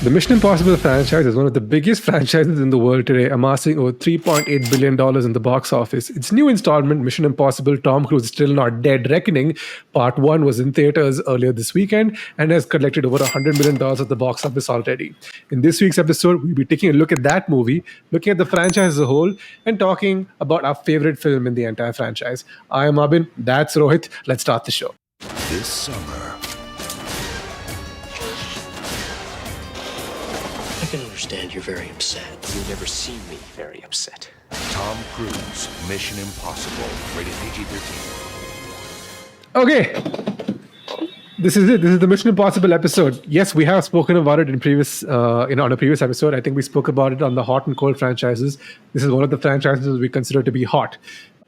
The Mission Impossible franchise is one of the biggest franchises in the world today, amassing over $3.8 billion in the box office. Its new installment, Mission Impossible Tom Cruise Still Not Dead Reckoning, Part 1 was in theaters earlier this weekend and has collected over $100 million at the box office already. In this week's episode, we'll be taking a look at that movie, looking at the franchise as a whole, and talking about our favorite film in the entire franchise. I am Abin, that's Rohit. Let's start the show. This summer, I can understand you're very upset. You've never seen me very upset. Tom Cruise, Mission Impossible, rated PG-13. Okay. This is it. This is the Mission Impossible episode. Yes, we have spoken about it in previous, on a previous episode. I think we spoke about it on the hot and cold franchises. This is one of the franchises we consider to be hot.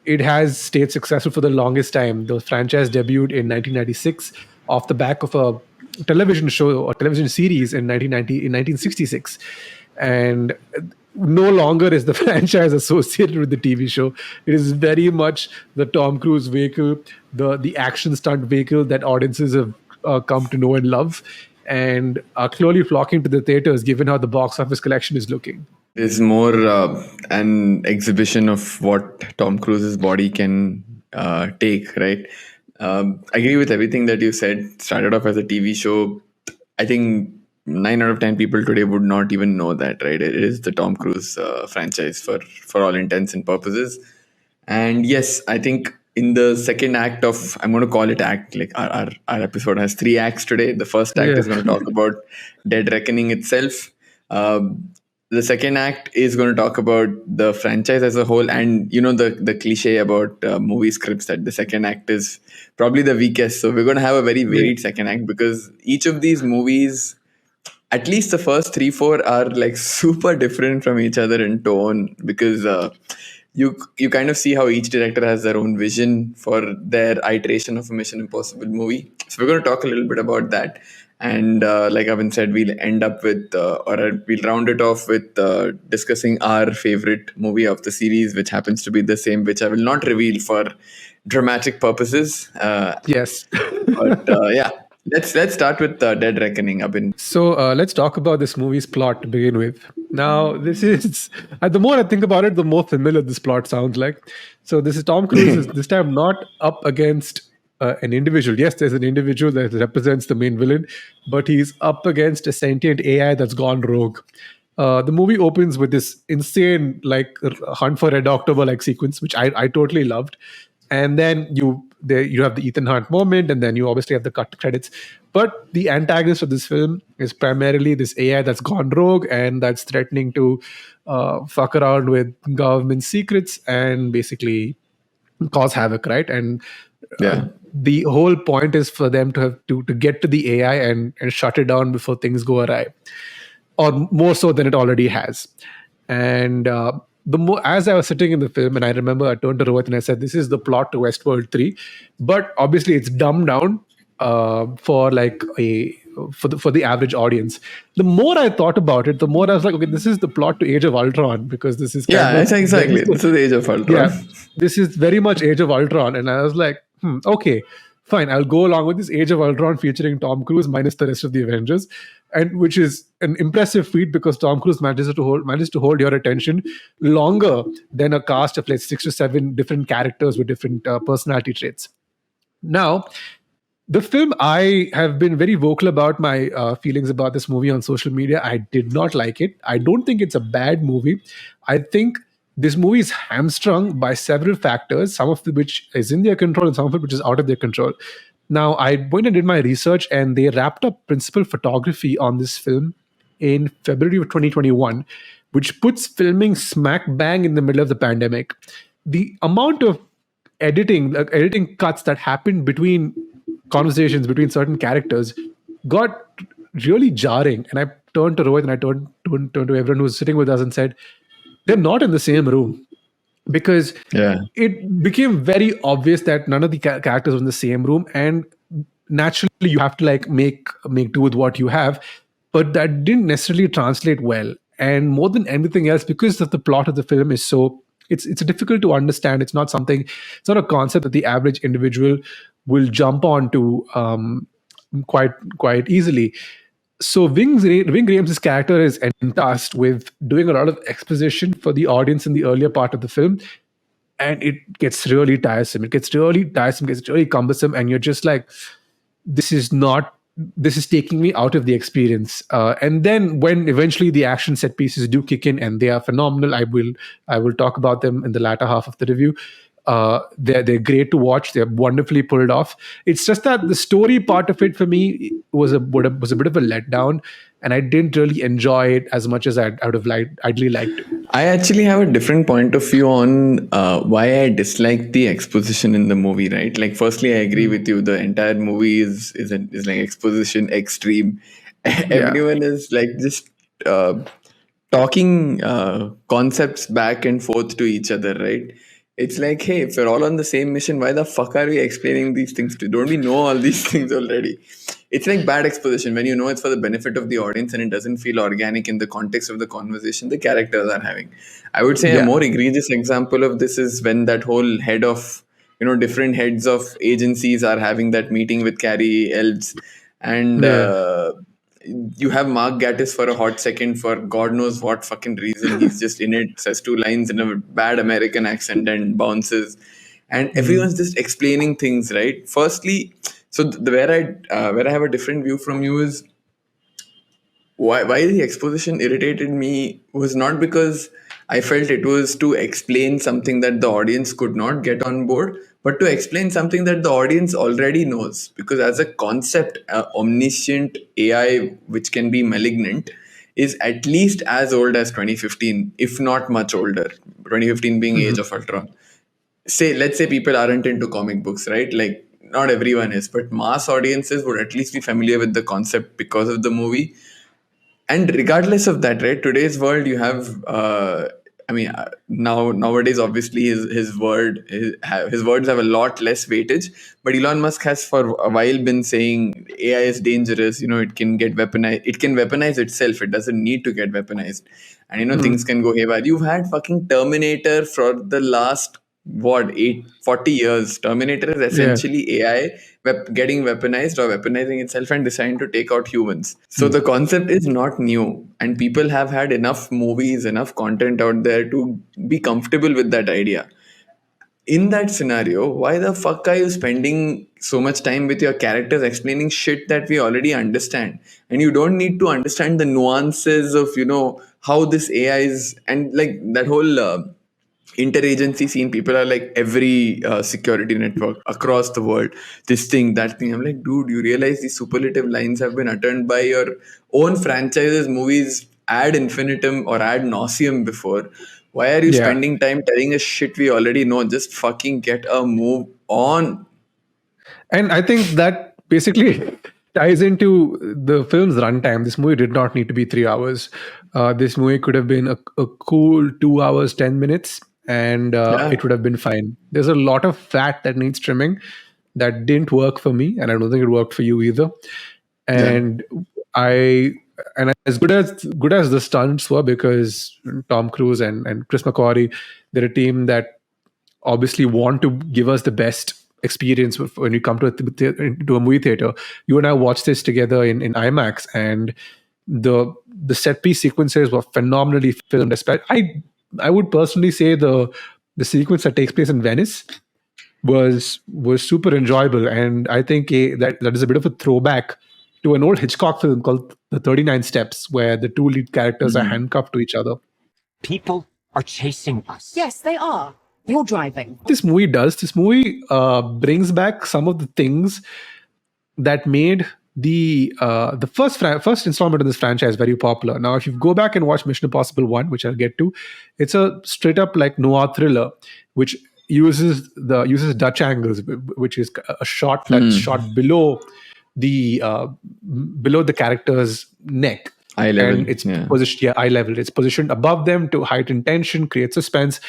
It has stayed successful for the longest time. The franchise debuted in 1996 off the back of a television show or television series in 1966. And no longer is the franchise associated with the TV show. It is very much the Tom Cruise vehicle, the action stunt vehicle that audiences have come to know and love, and are clearly flocking to the theaters given how the box office collection is looking. It's more an exhibition of what Tom Cruise's body can take, right? I agree with everything that you said. Started off as a TV show. I think 9 out of 10 people today would not even know that, right? It is the Tom Cruise franchise for all intents and purposes. And yes, I think in the second act of, I'm going to call it act, like our episode has 3 acts today. The first act is going to talk about Dead Reckoning itself. The second act is going to talk about the franchise as a whole, and the cliche about movie scripts that the second act is probably the weakest. So we're going to have a very varied second act because each of these movies, at least the first 3-4, are like super different from each other in tone because you kind of see how each director has their own vision for their iteration of a Mission Impossible movie. So we're going to talk a little bit about that. And like Evan said, we'll end up with, we'll round it off with discussing our favorite movie of the series, which happens to be the same, which I will not reveal for dramatic purposes. Yes. But yeah, let's start with Dead Reckoning, Abin. So let's talk about this movie's plot to begin with. Now, this is, the more I think about it, the more familiar this plot sounds like. So this is Tom Cruise, this time not up against an individual. Yes, there's an individual that represents the main villain, but he's up against a sentient AI that's gone rogue. The movie opens with this insane, like, Hunt for Red October like sequence, which I totally loved. And then you have the Ethan Hunt moment, and then you obviously have the cut credits. But the antagonist of this film is primarily this AI that's gone rogue and that's threatening to fuck around with government secrets and basically cause havoc, right? And the whole point is for them to have to get to the AI and shut it down before things go awry, or more so than it already has. And the more, as I was sitting in the film, and I remember I turned to Rohit and I said, "This is the plot to Westworld 3," but obviously it's dumbed down for the average audience. The more I thought about it, the more I was like, okay, this is the plot to Age of Ultron, because this is exactly. This is Age of Ultron. Yeah, this is very much Age of Ultron, and I was like, okay, fine, I'll go along with this Age of Ultron featuring Tom Cruise minus the rest of the Avengers, and which is an impressive feat because Tom Cruise managed to hold your attention longer than a cast of like 6 to 7 different characters with different personality traits. Now, the film, I have been very vocal about my feelings about this movie on social media. I did not like it. I don't think it's a bad movie. I think this movie is hamstrung by several factors, some of which is in their control and some of it which is out of their control. Now, I went and did my research, and they wrapped up principal photography on this film in February of 2021, which puts filming smack bang in the middle of the pandemic. The amount of editing cuts that happened between conversations between certain characters got really jarring. And I turned to Rohit and I turned to everyone who was sitting with us and said, they're not in the same room, because it became very obvious that none of the characters were in the same room, and naturally you have to like make do with what you have, but that didn't necessarily translate well. And more than anything else, because of the plot of the film is so, it's difficult to understand. It's not a concept that the average individual will jump onto quite easily. So Ving Rhames' character is tasked with doing a lot of exposition for the audience in the earlier part of the film, and it gets really tiresome. It gets really tiresome, gets really cumbersome, and you're just like, this is taking me out of the experience. And then when eventually the action set pieces do kick in, and they are phenomenal, I will talk about them in the latter half of the review. They're great to watch. They're wonderfully pulled off. It's just that the story part of it for me was a bit of a letdown, and I didn't really enjoy it as much as I would have ideally liked to. I actually have a different point of view on why I dislike the exposition in the movie. Right, like firstly, I agree with you. The entire movie is like exposition extreme. Everyone is like just talking concepts back and forth to each other. Right. It's like, hey, if we're all on the same mission, why the fuck are we explaining these things to? Don't we know all these things already? It's like bad exposition when you know it's for the benefit of the audience and it doesn't feel organic in the context of the conversation the characters are having. I would say a more egregious example of this is when that whole head of, different heads of agencies are having that meeting with Carrie Elves, and you have Mark Gatiss for a hot second for God knows what fucking reason. He's just in it, says two lines in a bad American accent and bounces. And everyone's just explaining things, right? Firstly, so where I have a different view from you is why the exposition irritated me was not because I felt it was to explain something that the audience could not get on board, but to explain something that the audience already knows. Because as a concept, omniscient AI, which can be malignant, is at least as old as 2015, if not much older. 2015 being Age of Ultron. Let's say people aren't into comic books, right? Like not everyone is, but mass audiences would at least be familiar with the concept because of the movie. And regardless of that, right, today's world, you have nowadays obviously his words have a lot less weightage, but Elon Musk has for a while been saying AI is dangerous. It can get weaponized, it can weaponize itself, it doesn't need to get weaponized, and things can go haywire. You've had fucking Terminator for the last 40 years. Terminator is essentially AI getting weaponized or weaponizing itself and deciding to take out humans. So the concept is not new, and people have had enough movies, enough content out there to be comfortable with that idea. In that scenario, why the fuck are you spending so much time with your characters explaining shit that we already understand? And you don't need to understand the nuances of how this AI is, and like that whole interagency scene. People are like, every security network across the world, this thing, that thing. I'm like, dude, you realize these superlative lines have been uttered by your own franchises, movies ad infinitum or ad nauseum before. Why are you spending time telling us shit we already know? Just fucking get a move on. And I think that basically ties into the film's runtime. This movie did not need to be 3 hours. This movie could have been a cool 2 hours, 10 minutes, and it would have been fine. There's a lot of fat that needs trimming that didn't work for me, and I don't think it worked for you either. And as good as the stunts were, because Tom Cruise and Chris McQuarrie, they're a team that obviously want to give us the best experience when you come to a movie theater. You and I watched this together in IMAX, and the set piece sequences were phenomenally filmed. I would personally say the sequence that takes place in Venice was super enjoyable, and I think that is a bit of a throwback to an old Hitchcock film called The 39 Steps, where the two lead characters are handcuffed to each other. People are chasing us. Yes, they are. You're driving. This movie brings back some of the things that made the first installment of this franchise very popular. Now, if you go back and watch Mission Impossible 1, which I'll get to, it's a straight up like noir thriller, which uses Dutch angles, which is a shot that's shot below the character's neck. Eye level. And it's positioned eye level. It's positioned above them to heighten tension, create suspense,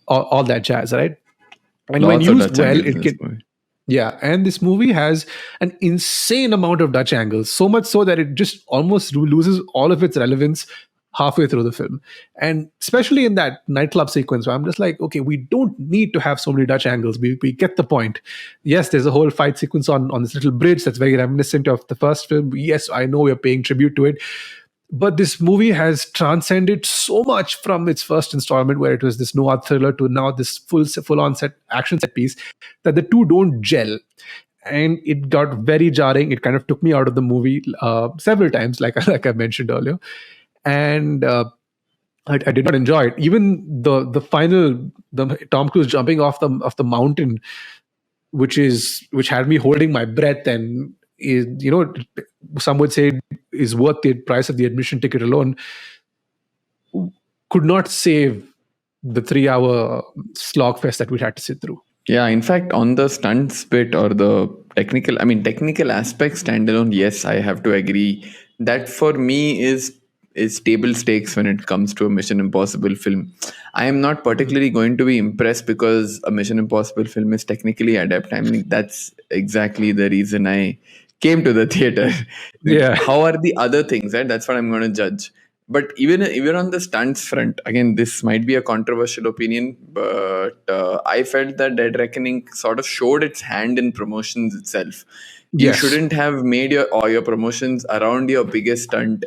all that jazz, right? And when used well, it can. Yeah, and this movie has an insane amount of Dutch angles, so much so that it just almost loses all of its relevance halfway through the film. And especially in that nightclub sequence where I'm just like, okay, we don't need to have so many Dutch angles. We get the point. Yes, there's a whole fight sequence on this little bridge that's very reminiscent of the first film. Yes, I know we're paying tribute to it. But this movie has transcended so much from its first installment, where it was this noir thriller, to now this full-on action set piece, that the two don't gel. And it got very jarring. It kind of took me out of the movie several times, like I mentioned earlier. And I did not enjoy it. Even the final, the Tom Cruise jumping off the mountain, which had me holding my breath, and is, some would say is worth the price of the admission ticket alone, could not save the 3-hour slog fest that we had to sit through. Yeah, in fact, on the stunts bit or the technical aspects standalone, yes, I have to agree. That for me is table stakes when it comes to a Mission Impossible film. I am not particularly going to be impressed because a Mission Impossible film is technically adept. I mean, that's exactly the reason I came to the theater. Yeah. How are the other things, right? That's what I'm going to judge. But even on the stunts front, again, this might be a controversial opinion, but I felt that Dead Reckoning sort of showed its hand in promotions itself. You Yes. shouldn't have made your promotions around your biggest stunt.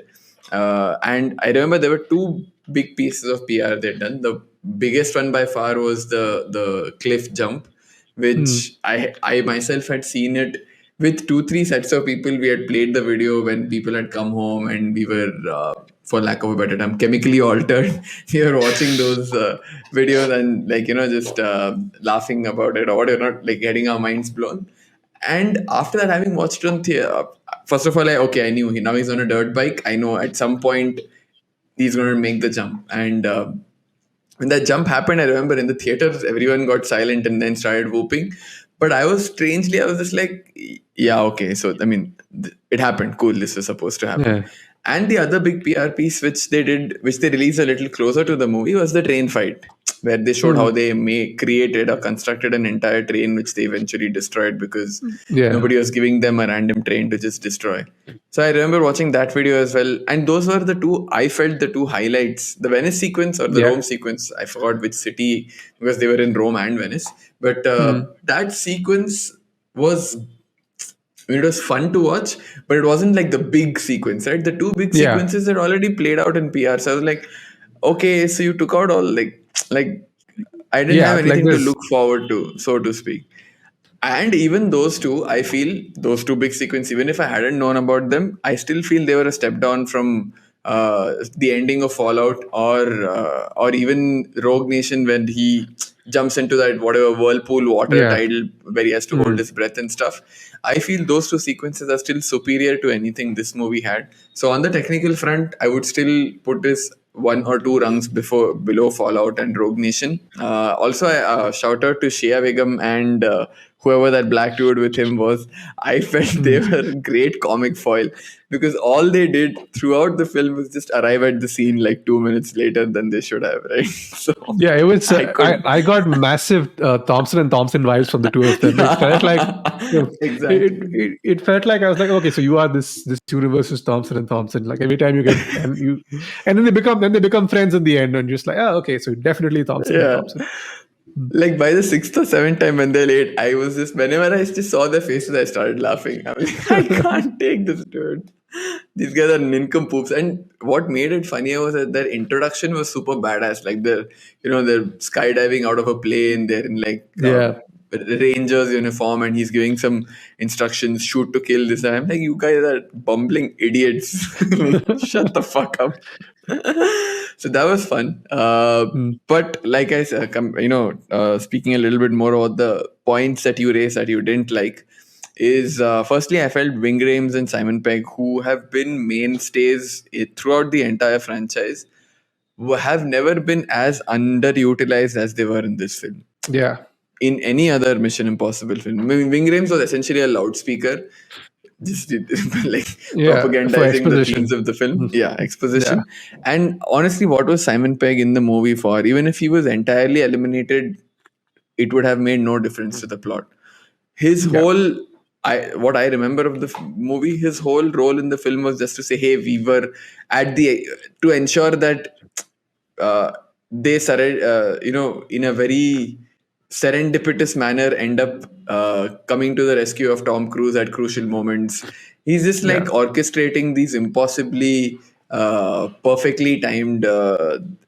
And I remember there were two big pieces of PR they'd done. The biggest one by far was the cliff jump, which I myself had seen it with 2-3 sets of people. We had played the video when people had come home, and we were, for lack of a better term, chemically altered. We were watching those videos and just laughing about it or whatever, not getting our minds blown. And after that, having watched it on theater, first of all, I knew now he's on a dirt bike. I know at some point he's going to make the jump. And when that jump happened, I remember in the theaters, everyone got silent and then started whooping. But I was just like, yeah, okay. So, I mean, it happened. Cool. This was supposed to happen. Yeah. And the other big PR piece, which they released a little closer to the movie, was the train fight, where they showed how they created or constructed an entire train, which they eventually destroyed because nobody was giving them a random train to just destroy. So I remember watching that video as well. And those were the two highlights. The Venice sequence or the Rome sequence, I forgot which city, because they were in Rome and Venice. But that sequence was... it was fun to watch, but it wasn't like the big sequence, right? The two big sequences had already played out in PR. So I was like, okay, so you took out all like I didn't have anything to look forward to, so to speak. And even those two, I feel those two big sequences, even if I hadn't known about them, I still feel they were a step down from the ending of Fallout or even Rogue Nation, when he jumps into that whatever whirlpool water tidal where he has to hold his breath and stuff. I feel those two sequences are still superior to anything this movie had. So on the technical front, I would still put this 1 or 2 rungs below Fallout and Rogue Nation. Also, shout out to Shia Begum and whoever that black dude with him was. I felt they were great comic foil, because all they did throughout the film was just arrive at the scene like 2 minutes later than they should have, right? So yeah, it was. I got massive Thompson and Thompson vibes from the two of them. It felt like exactly. It felt like I was like, okay, so you are this universe's Thompson and Thompson. Like every time you get and then they become friends in the end, and just like, oh, okay, so definitely Thompson and Thompson. Like by the 6th or 7th time when they're late, I was just, whenever I just saw their faces, I started laughing. I was like, I can't take this, dude. These guys are nincompoops. And what made it funnier was that their introduction was super badass. Like they're skydiving out of a plane. They're in Rangers uniform, and he's giving some instructions, shoot to kill this. And I'm like, you guys are bumbling idiots. Shut the fuck up. So that was fun. But like I said, speaking a little bit more about the points that you raised that you didn't like, is firstly, I felt Ving Rhames and Simon Pegg, who have been mainstays throughout the entire franchise, have never been as underutilized as they were in this film. Yeah. In any other Mission Impossible film. I mean, Ving Rhames was essentially a loudspeaker, just propagandizing the themes of the film. Exposition. Yeah. And honestly, what was Simon Pegg in the movie for? Even if he was entirely eliminated, it would have made no difference to the plot. His whole what I remember of the movie, his whole role in the film was just to say, "Hey, we were to ensure that uh, they in a very serendipitous manner end up coming to the rescue of Tom Cruise at crucial moments." He's just like Yeah. orchestrating these impossibly perfectly timed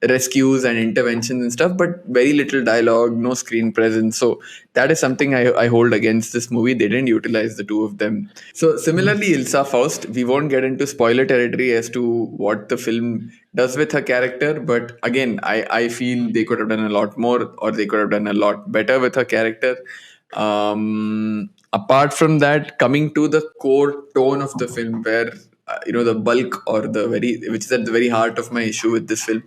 rescues and interventions and stuff, but very little dialogue, no screen presence. So that is something I hold against this movie. They didn't utilize the two of them. So similarly, Ilsa Faust, we won't get into spoiler territory as to what the film does with her character, but again, I feel they could have done a lot more, or they could have done a lot better with her character. Apart from that, coming to the core tone of the film, where the bulk, or which is at the very heart of my issue with this film,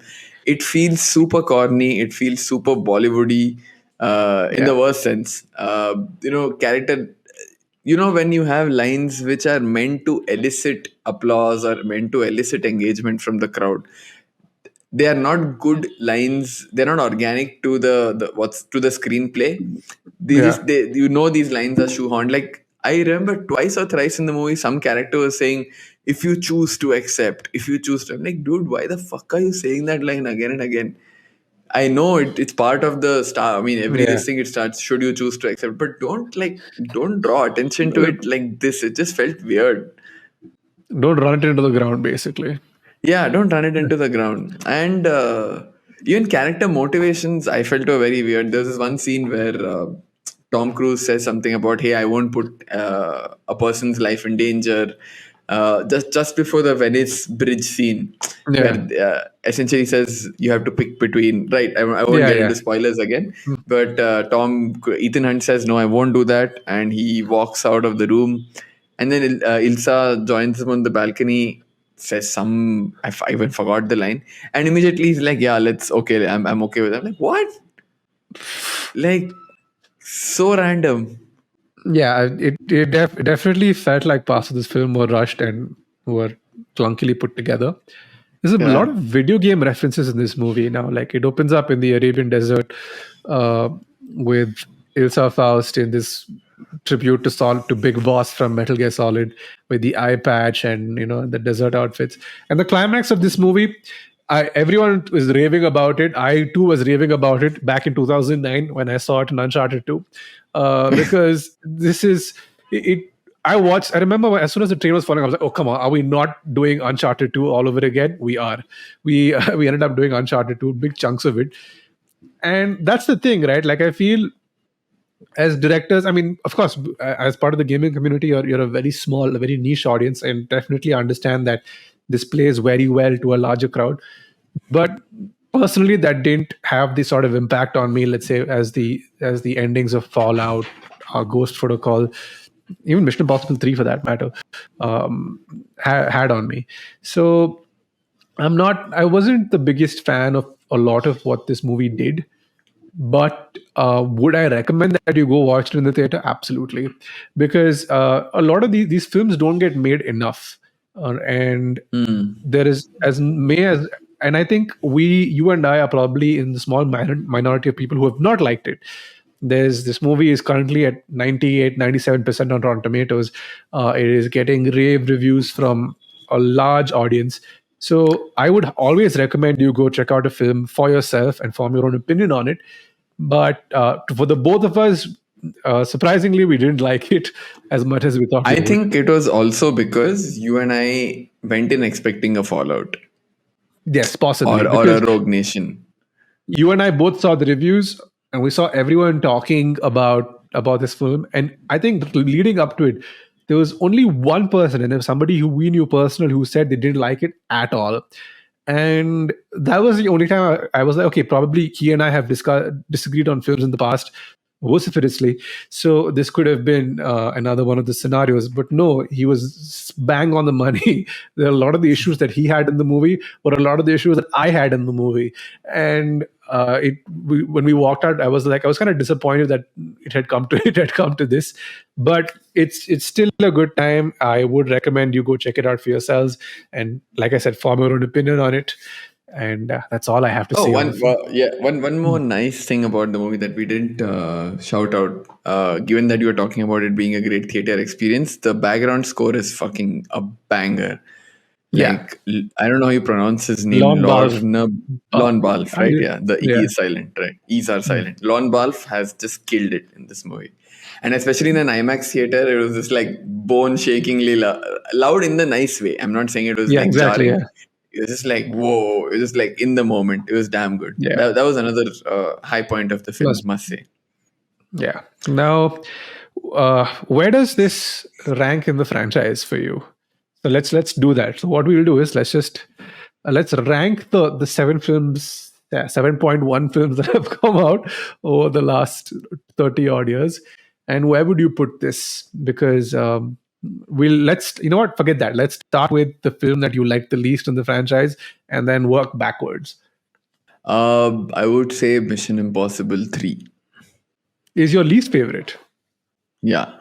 it feels super corny, it feels super Bollywoody, in the Yeah. worst sense. Character, when you have lines which are meant to elicit applause or meant to elicit engagement from the crowd, they are not good lines. They're not organic to the screenplay. Yeah. These lines are shoehorned. Like, I remember twice or thrice in the movie, some character was saying, "If you choose to accept, if you choose to," I'm like, dude, why the fuck are you saying that line again and again? I know it's part of the star. I mean, every Yeah. this thing it starts. Should you choose to accept? But don't draw attention to it like this. It just felt weird. Don't run it into the ground, basically. Yeah, don't run it into the ground. And even character motivations, I felt were very weird. There's this one scene where Tom Cruise says something about, "Hey, I won't put a person's life in danger." Just before the Venice bridge scene, where Yeah. essentially says you have to pick between. Right, I won't Yeah. get Yeah. into spoilers again, but Ethan Hunt says, "No, I won't do that," and he walks out of the room. And then Ilsa joins him on the balcony, says I even forgot the line, and immediately he's like, "Yeah, I'm okay with it." I'm like, what? Like, so random. Yeah, it definitely felt like parts of this film were rushed and were clunkily put together. There's a lot Yeah. of video game references in this movie now. Like, it opens up in the Arabian desert uh, with Ilsa Faust in this tribute to Big Boss from Metal Gear Solid with the eye patch and the desert outfits. And the climax of this movie, everyone was raving about it. I too was raving about it back in 2009 when I saw it in Uncharted 2, because this is it. I remember as soon as the train was falling, I was like, "Oh, come on! Are we not doing Uncharted 2 all over again?" We are. We ended up doing Uncharted 2, big chunks of it, and that's the thing, right? Like, I feel as directors, I mean, of course, as part of the gaming community, you're a very small, a very niche audience, and definitely understand that this plays very well to a larger crowd. But personally, that didn't have the sort of impact on me, let's say, as the endings of Fallout, Ghost Protocol, even Mission Impossible 3 for that matter, had on me. So I wasn't the biggest fan of a lot of what this movie did, but would I recommend that you go watch it in the theater? Absolutely, because a lot of these films don't get made enough, and there is and I think you and I are probably in the small minority of people who have not liked it. This movie is currently at 98, 97% on Rotten Tomatoes. It is getting rave reviews from a large audience. So I would always recommend you go check out a film for yourself and form your own opinion on it. But for the both of us, surprisingly, we didn't like it as much as we thought we I would. think it was also because you and I went in expecting a Fallout, Yes, possibly, or a because Rogue Nation. you and I both saw the reviews and we saw everyone talking about this film. And I think leading up to it, there was only one person, and there was somebody who we knew personally who said they didn't like it at all. And that was the only time I was like, okay, probably he and I have disagreed on films in the past vociferously. So this could have been another one of the scenarios. But no, he was bang on the money. There are a lot of the issues that he had in the movie, but a lot of the issues that I had in the movie. And when we walked out, I was kind of disappointed that it had come to this. But it's still a good time. I would recommend you go check it out for yourselves. And like I said, form your own opinion on it. And that's all I have to Oh, say on the film. one more nice thing about the movie that we didn't shout out. Given that you were talking about it being a great theater experience, the background score is fucking a banger. Yeah, Like I don't know how you pronounce his name, Lorne Balfe. Lorne Balfe, right? Yeah, the E Yeah. is silent, right? E's are silent. Lorne Balfe has just killed it in this movie, and especially in an IMAX theater, it was just like bone shakingly loud in the nice way. I'm not saying it was Yeah, like exactly. jarring. Yeah. It was just like whoa. It was just like in the moment. It was damn good. Yeah. That was another high point of the film, Plus, must say. yeah. Now, where does this rank in the franchise for you? So let's do that. So what we'll do is let's rank the 7.1 films that have come out over the last 30 odd years, and where would you put this? Because let's forget that. Let's start with the film that you like the least in the franchise, and then work backwards. I would say Mission Impossible 3. Is your least favorite? Yeah.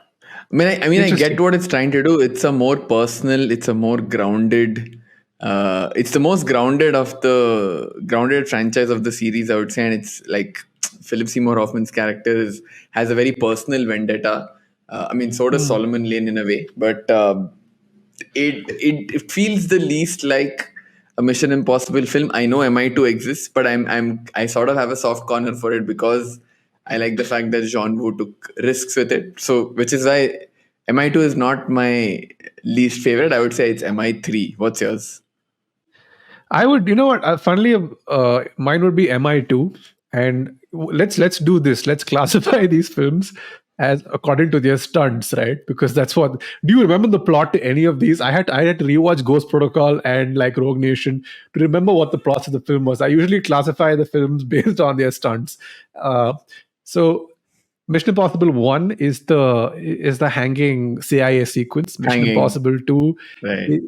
I Interesting. get what it's trying to do. It's a more personal, it's a more grounded, it's the most grounded of the grounded franchise of the series, I would say. And it's like Philip Seymour Hoffman's character has a very personal vendetta. So does Solomon Lane in a way, but it feels the least like a Mission Impossible film. I know MI2 exists, but I sort of have a soft corner for it because I like the fact that John Woo took risks with it. So, which is why MI2 is not my least favorite. I would say it's MI3. What's yours? I would, funnily, mine would be MI2. And let's do this. Let's classify these films as according to their stunts, right? Because that's what. Do you remember the plot to any of these? I had to rewatch Ghost Protocol and like Rogue Nation to remember what the plots of the film was. I usually classify the films based on their stunts. So Mission Impossible 1 is the hanging CIA sequence. Mission Impossible 2 Right.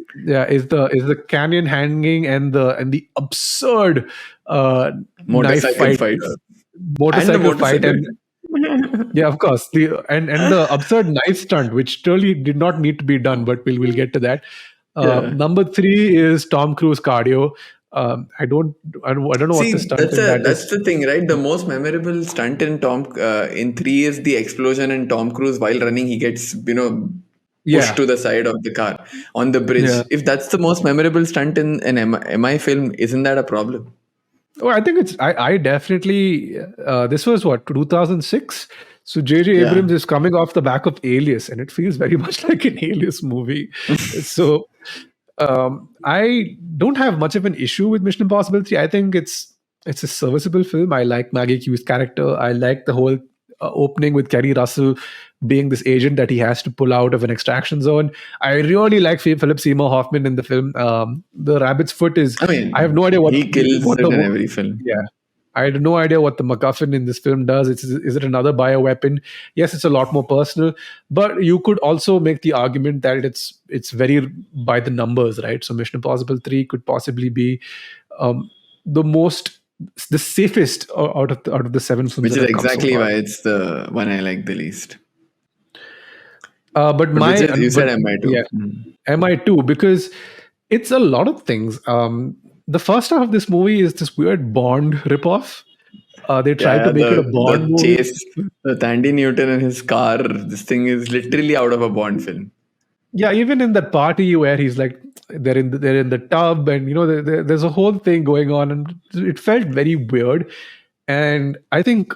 is the canyon hanging and the absurd Motorcycle knife fight. fights. Motorcycle fight and yeah, of course. The absurd knife stunt, which really did not need to be done, but we'll get to that. Number 3 is Tom Cruise cardio. I don't know what the stunt in that is. That's the thing, right? The most memorable stunt in 3 is the explosion, and Tom Cruise while running he gets pushed to the side of the car on the bridge. Yeah. If that's the most memorable stunt in an MI film, isn't that a problem? Oh, I think it's. I definitely. This was what 2006. So J.J. Abrams is coming off the back of Alias, and it feels very much like an Alias movie. So I don't have much of an issue with Mission Impossible 3. I think it's a serviceable film. I like Maggie Q's character. I like the whole opening with Kerry Russell being this agent that he has to pull out of an extraction zone. I really like Philip Seymour Hoffman in the film. The rabbit's foot is. I have no idea what he kills it in every film. Yeah. I had no idea what the MacGuffin in this film does. Is it another bioweapon? Yes, it's a lot more personal, but you could also make the argument that it's very by the numbers, right? So Mission Impossible 3 could possibly be the safest out of the 7 films. Which is exactly why it's the one I like the least. But you said MI2. Yeah, MI2 because it's a lot of things. The first half of this movie is this weird Bond ripoff. They tried to make it a Bond movie. Chase with Andy Newton and his car. This thing is literally out of a Bond film. Yeah, even in that party where he's like they're in the tub, and there's a whole thing going on, and it felt very weird. And I think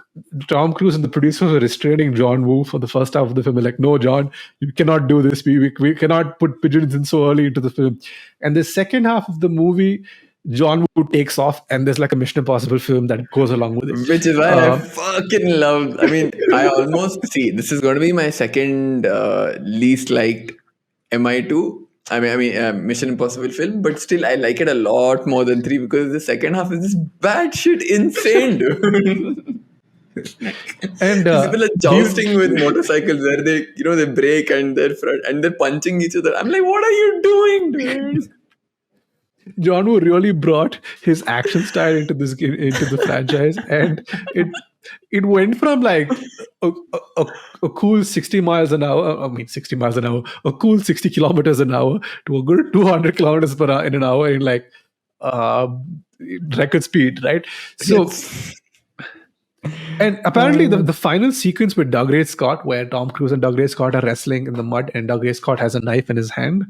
Tom Cruise and the producers were restraining John Woo for the first half of the film. They're like, no, John, you cannot do this. We cannot put pigeons in so early into the film. And the second half of the movie, John Woo takes off, and there's like a Mission Impossible film that goes along with it. Which is why I fucking love. I almost see this is going to be my second least liked MI2. Mission Impossible film, but still I like it a lot more than 3 because the second half is just batshit insane, dude. And people are jousting with motorcycles where they brake and they're front and they're punching each other. I'm like, what are you doing, dude? John Woo really brought his action style into the franchise, and it went from like a cool 60 miles an hour. 60 miles an hour, a cool 60 kilometers an hour to a good 200 kilometers per hour in an hour in like record speed, right? So. Yes. And apparently, the final sequence with Dougray Scott, where Tom Cruise and Dougray Scott are wrestling in the mud, and Dougray Scott has a knife in his hand.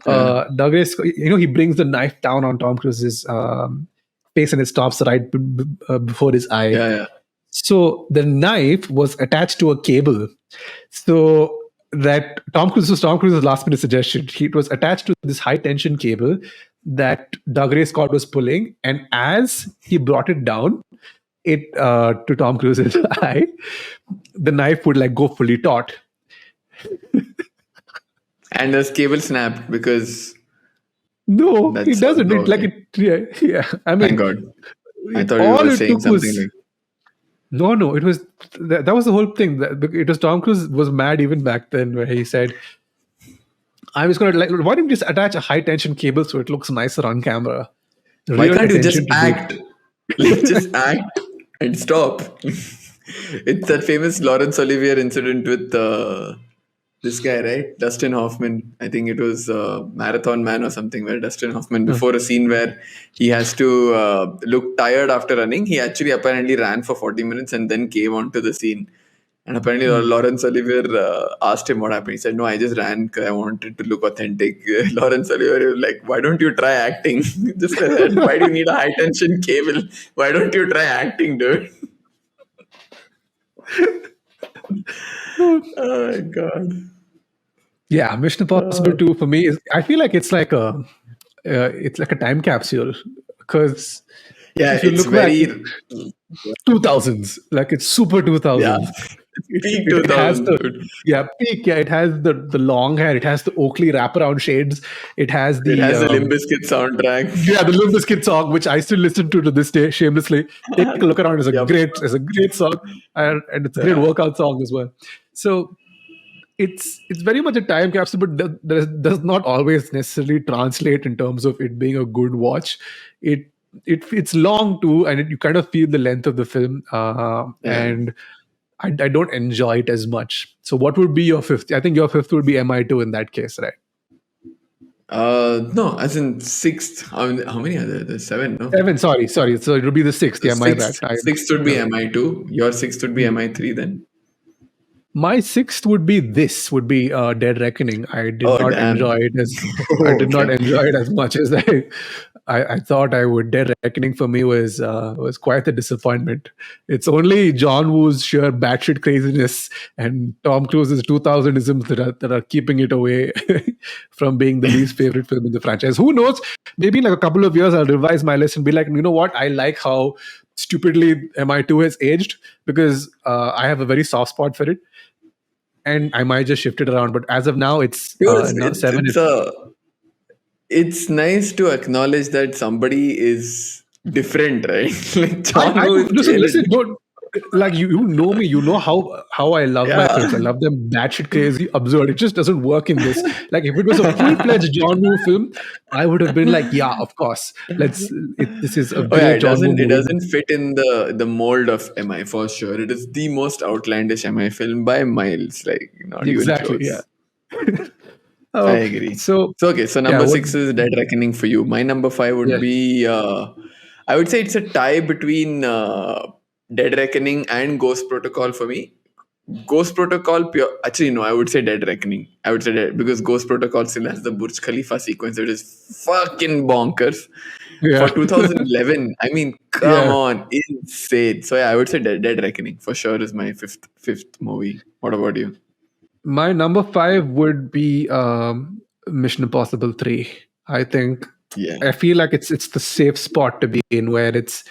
Dougray Scott, he brings the knife down on Tom Cruise's face, and it stops right before his eye. Yeah. So the knife was attached to a cable. So that Tom Cruise's last minute suggestion. It was attached to this high tension cable that Dougray Scott was pulling, and as he brought it down, to Tom Cruise's eye, the knife would like go fully taut. And the cable snapped because... No, it doesn't. It like it. Yeah. I mean, thank God. I thought you were saying something like... No. It was that was the whole thing. It was Tom Cruise was mad even back then, where he said, "I was gonna why don't you just attach a high tension cable so it looks nicer on camera? Why can't you just act? Let's just act and stop." It's that famous Laurence Olivier incident with this guy, right? Dustin Hoffman. I think it was Marathon Man or something, where Dustin Hoffman, before a scene where he has to look tired after running, he actually apparently ran for 40 minutes and then came onto the scene. And apparently Laurence Olivier asked him what happened. He said, "No, I just ran because I wanted to look authentic." Laurence Olivier was like, "Why don't you try acting?" Just like that. Why do you need a high tension cable? Why don't you try acting, dude? Oh my God. Yeah, Mission Impossible 2 for me is, I feel like it's like a time capsule, because if you look very back, 2000s, like it's super 2000s. Yeah. Peak 2000s. Peak. Yeah, it has the long hair. It has the Oakley wraparound shades. It has the Limp Bizkit soundtrack. Yeah, the Limp Bizkit song, which I still listen to this day shamelessly. Take a look around. It's a great song, and it's a great workout song as well. So it's very much a time capsule, but does not always necessarily translate in terms of it being a good watch. It's long too, and you kind of feel the length of the film, and I don't enjoy it as much. So what would be your fifth? I think your fifth would be MI2 in that case, right? No, as in sixth. How many are there? There's seven, no? Seven, sorry. So it would be the sixth. Yeah, my bad. Sixth would be MI2. Your sixth would be MI3 then? My sixth would be Dead Reckoning. I did not enjoy it as much as I thought I would. Dead Reckoning for me was quite a disappointment. It's only John Woo's sheer batshit craziness and Tom Cruise's 2000isms that are keeping it away from being the least favorite film in the franchise. Who knows? Maybe in like a couple of years I'll revise my list and be like, you know what? I like how stupidly MI2 has aged, because I have a very soft spot for it. And I might just shift it around, but as of now, it's seven. It's nice to acknowledge that somebody is different, right? Like John listen, don't, like you know me, you know how I love my films. I love them batshit crazy, absurd. It just doesn't work in this. Like if it was a full-fledged John Woo film, I would have been like, yeah, of course. This is a great John Woo movie. It doesn't fit in the mold of MI for sure. It is the most outlandish MI film by miles. Like not exactly, even close. Yeah. I agree. So number 6 is Dead Reckoning for you. My number 5 would be I would say it's a tie between Dead Reckoning and Ghost Protocol for me. Ghost Protocol actually no, I would say Dead Reckoning. I would say because Ghost Protocol still has the Burj Khalifa sequence. It is fucking bonkers. For 2011. I mean, come on, insane. So I would say Dead Reckoning for sure is my fifth movie. What about you? My number 5 would be Mission Impossible 3. I think I feel like it's the safe spot to be in, where it's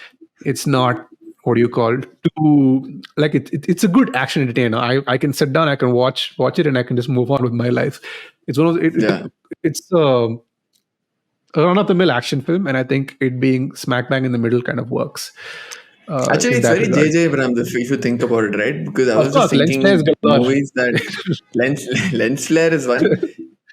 not, what do you call it, too, like it's a good action entertainer. I can sit down, I can watch it, and I can just move on with my life. It's one of it's a run-of-the-mill action film, and I think it being smack bang in the middle kind of works. Actually, it's very J.J. Abrams if you think about it, right? Because I was just thinking movies that lens flare is one.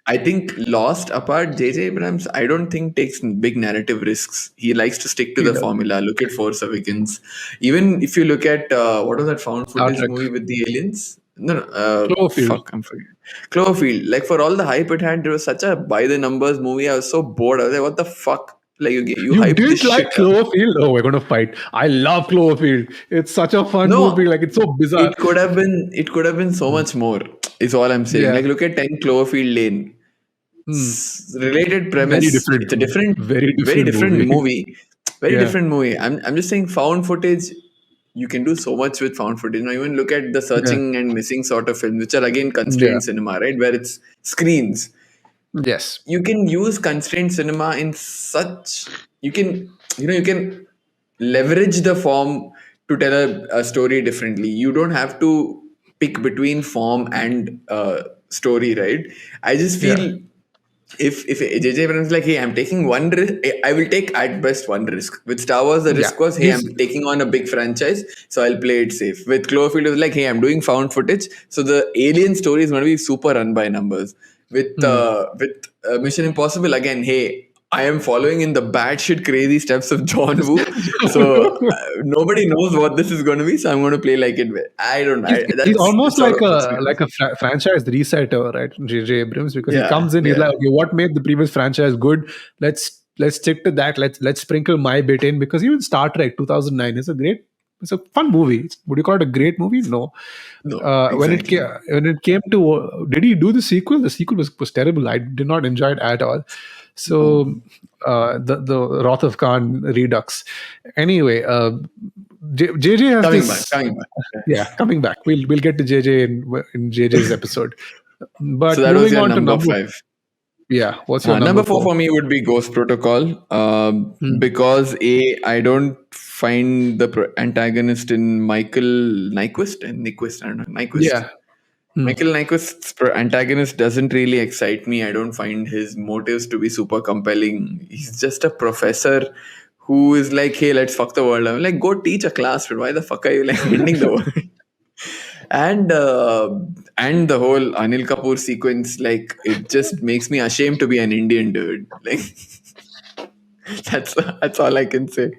I think Lost apart, J.J. Abrams, I don't think takes big narrative risks. He likes to stick to the formula. Look at Force Awakens. Even if you look at what was that found footage movie with the aliens? No, Cloverfield. Fuck, I'm forgetting. Cloverfield. Like for all the hype it had, it was such a by the numbers movie. I was so bored. I was like, what the fuck? Like you You hype this didn't like shit up. Cloverfield? Oh, we're gonna fight. I love Cloverfield. It's such a fun No, movie. Like it's so bizarre. it could have been. It could have been so much more. Is all I'm saying. Yeah. Like look at 10 Cloverfield Lane. Related premise. Very different. It's a different, Very very different different movie. movie. Very Yeah. different movie. I'm just saying found footage. You can do so much with found footage. Now even look at the searching and missing sort of films, which are again constrained Yeah. cinema, right? Where it's screens. Yes. You can use constrained cinema in such you can leverage the form to tell a story differently. You don't have to pick between form and story, right? I just feel if JJ Abrams is like, hey, I'm taking one risk, I will take at best one risk. With Star Wars, the risk was, hey, I'm taking on a big franchise, so I'll play it safe. With Cloverfield, it was like, hey, I'm doing found footage, so the alien story is going to be super run by numbers. With Mission Impossible, again, hey, I am following in the batshit crazy steps of John Woo, so nobody knows what this is going to be, so I'm going to play like it. I don't know. He's almost sort like of a franchise resetter, right? JJ Abrams, because he comes in, he's yeah. like, okay, what made the previous franchise good? Let's stick to that. Let's sprinkle my bit in, because even Star Trek 2009 is it's a fun movie. Would you call it a great movie? No. When it came to, did he do the sequel? The sequel was terrible. I did not enjoy it at all. So the Wrath of Khan Redux. Anyway, JJ has coming back. Yeah, coming back. We'll get to JJ in JJ's episode. But So that was moving your on number to 5. Yeah, what's your Number 4 for me would be Ghost Protocol, because I don't find the antagonist in Michael Nyquist. I don't know, Nyquist. Yeah. Michael Nyquist's antagonist doesn't really excite me. I don't find his motives to be super compelling. He's just a professor who is like, hey, let's fuck the world. I'm like, go teach a class, but why the fuck are you like ending the world? And the whole Anil Kapoor sequence, like, it just makes me ashamed to be an Indian dude. Like, that's all I can say.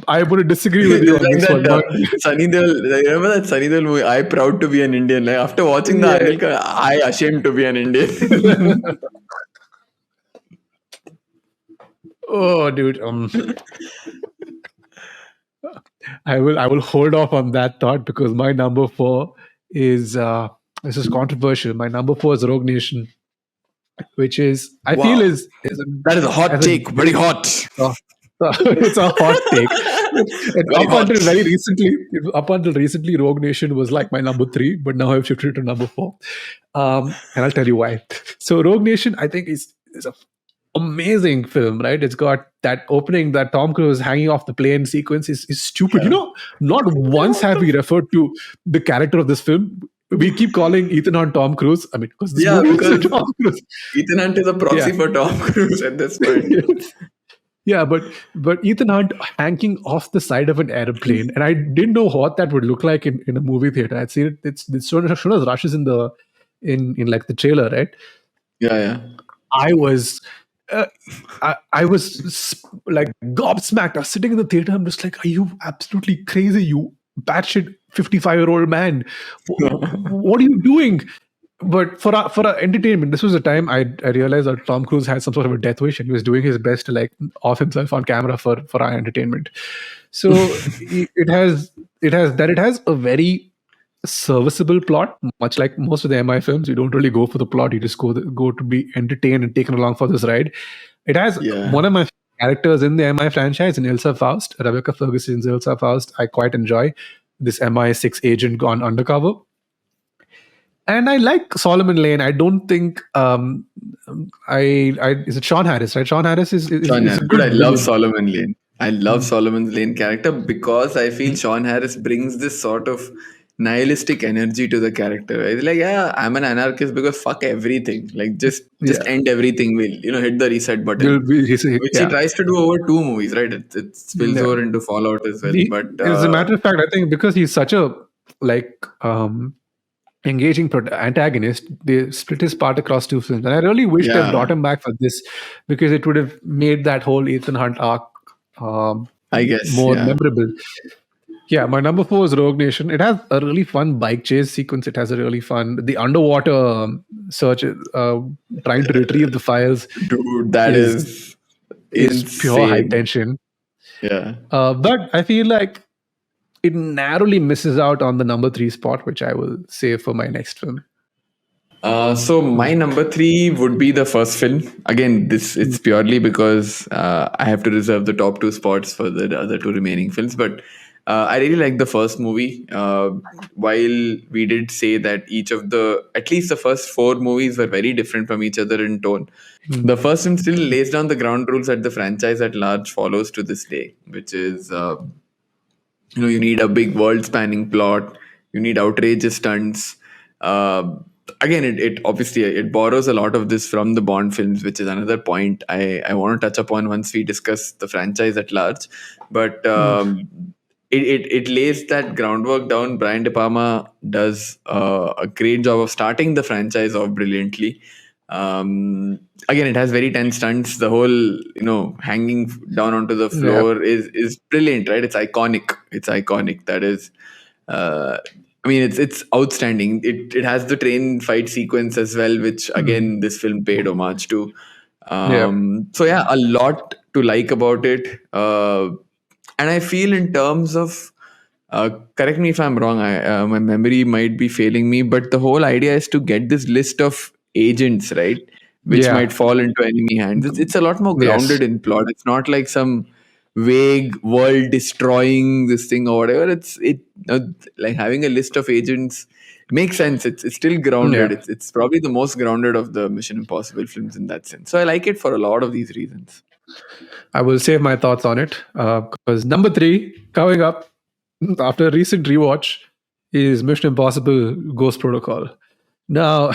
I would disagree with you on like this that, one. Sunny Deol, remember that Sunny Deol movie? I proud to be an Indian. Like after watching the Anil Kapoor, I ashamed to be an Indian. Oh, dude. I will hold off on that thought, because my number 4 is this is controversial. My number 4 is Rogue Nation, which is I feel is that is a hot take, very hot. It's a hot take. Up until recently, Rogue Nation was like my number 3, but now I've shifted to number 4, and I'll tell you why. So Rogue Nation, I think, is a amazing film, right? It's got that opening, that Tom Cruise hanging off the plane sequence is stupid. You know, not once have we referred to the character of this film. We keep calling Ethan Hunt Tom Cruise. I mean, because Tom Cruise. Ethan Hunt is a proxy for Tom Cruise at this point. Yeah, but Ethan Hunt hanging off the side of an airplane, and I didn't know what that would look like in a movie theater. I'd seen it. It's shown as rushes in like the trailer, right? Yeah. I was like gobsmacked. I was sitting in the theater. I'm just like, are you absolutely crazy? You batshit 55-year-old man. What are you doing? But for our entertainment, this was a time I realized that Tom Cruise had some sort of a death wish, and he was doing his best to like off himself on camera for our entertainment. So it has a very serviceable plot, much like most of the MI films. You don't really go for the plot; you just go to be entertained and taken along for this ride. It has one of my characters in the MI franchise, in Ilsa Faust, Rebecca Ferguson's Ilsa Faust. I quite enjoy this MI6 agent gone undercover. And I like Solomon Lane. I don't think is it Sean Harris, right? Sean Harris is Sean Harris. good. I love Solomon Lane. I love Solomon Lane character because I feel Sean Harris brings this sort of nihilistic energy to the character. It's like, yeah, I'm an anarchist because fuck everything. Like just end everything. We'll hit the reset button. Which he tries to do over 2 movies, right? It spills over into Fallout as well. But as a matter of fact, I think because he's such a engaging antagonist, they split his part across 2 films, and I really wish they brought him back for this, because it would have made that whole Ethan Hunt arc I guess more memorable. Yeah, my number 4 is Rogue Nation. It has a really fun bike chase sequence. It has a really fun the underwater search, trying to retrieve the files Dude, that is is pure high insane. tension. Yeah. But I feel like it narrowly misses out on the number 3 spot, which I will save for my next film. So my number 3 would be the first film. Again, it's purely because I have to reserve the top 2 spots for the other 2 remaining films. But I really like the first movie. While we did say that at least the first 4 movies were very different from each other in tone, the first film still lays down the ground rules that the franchise at large follows to this day, which is you need a big world-spanning plot, you need outrageous stunts. Again, it obviously it borrows a lot of this from the Bond films, which is another point I want to touch upon once we discuss the franchise at large. But it lays that groundwork down. Brian De Palma does a great job of starting the franchise off brilliantly. Again, it has very tense stunts. The whole hanging down onto the floor is brilliant, right? It's iconic. That is, I mean, it's outstanding. It has the train fight sequence as well, which again this film paid homage to. So yeah, a lot to like about it. And I feel in terms of correct me if I'm wrong, my memory might be failing me, but the whole idea is to get this list of agents, right, which might fall into enemy hands. It's a lot more grounded in plot. It's not like some vague world destroying this thing or whatever. Like having a list of agents makes sense. It's still grounded. It's probably the most grounded of the Mission Impossible films in that sense. So I like it for a lot of these reasons. I will save my thoughts on it because number 3 coming up after a recent rewatch is Mission Impossible Ghost Protocol. Now,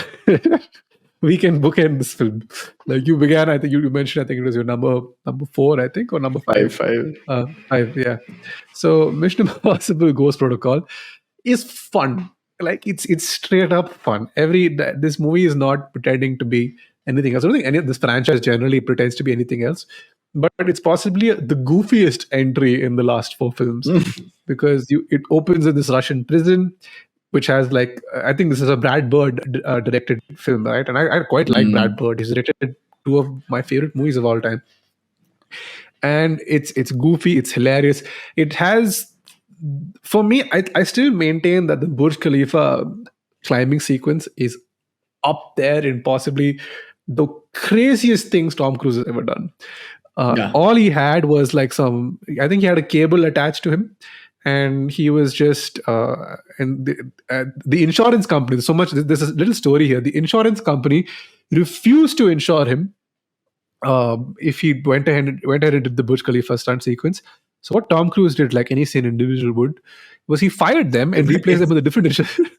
we can bookend this film. Like you began, I think you mentioned, I think it was your number 4, I think, or number 5. 5, yeah. So Mission Impossible Ghost Protocol is fun. Like it's straight up fun. This movie is not pretending to be anything else. I don't think any of this franchise generally pretends to be anything else. But it's possibly the goofiest entry in the last 4 films because it opens in this Russian prison, which has I think this is a Brad Bird directed film, right? And I quite like Brad Bird. He's directed 2 of my favorite movies of all time. And it's goofy, it's hilarious. It has, for me, I still maintain that the Burj Khalifa climbing sequence is up there in possibly the craziest things Tom Cruise has ever done. All he had was I think he had a cable attached to him, and he was just and the insurance company. There's a little story here. The insurance company refused to insure him if he went ahead and did the Burj Khalifa stunt sequence. So what Tom Cruise did, like any sane individual would, was he fired them and replaced them with a different insurance.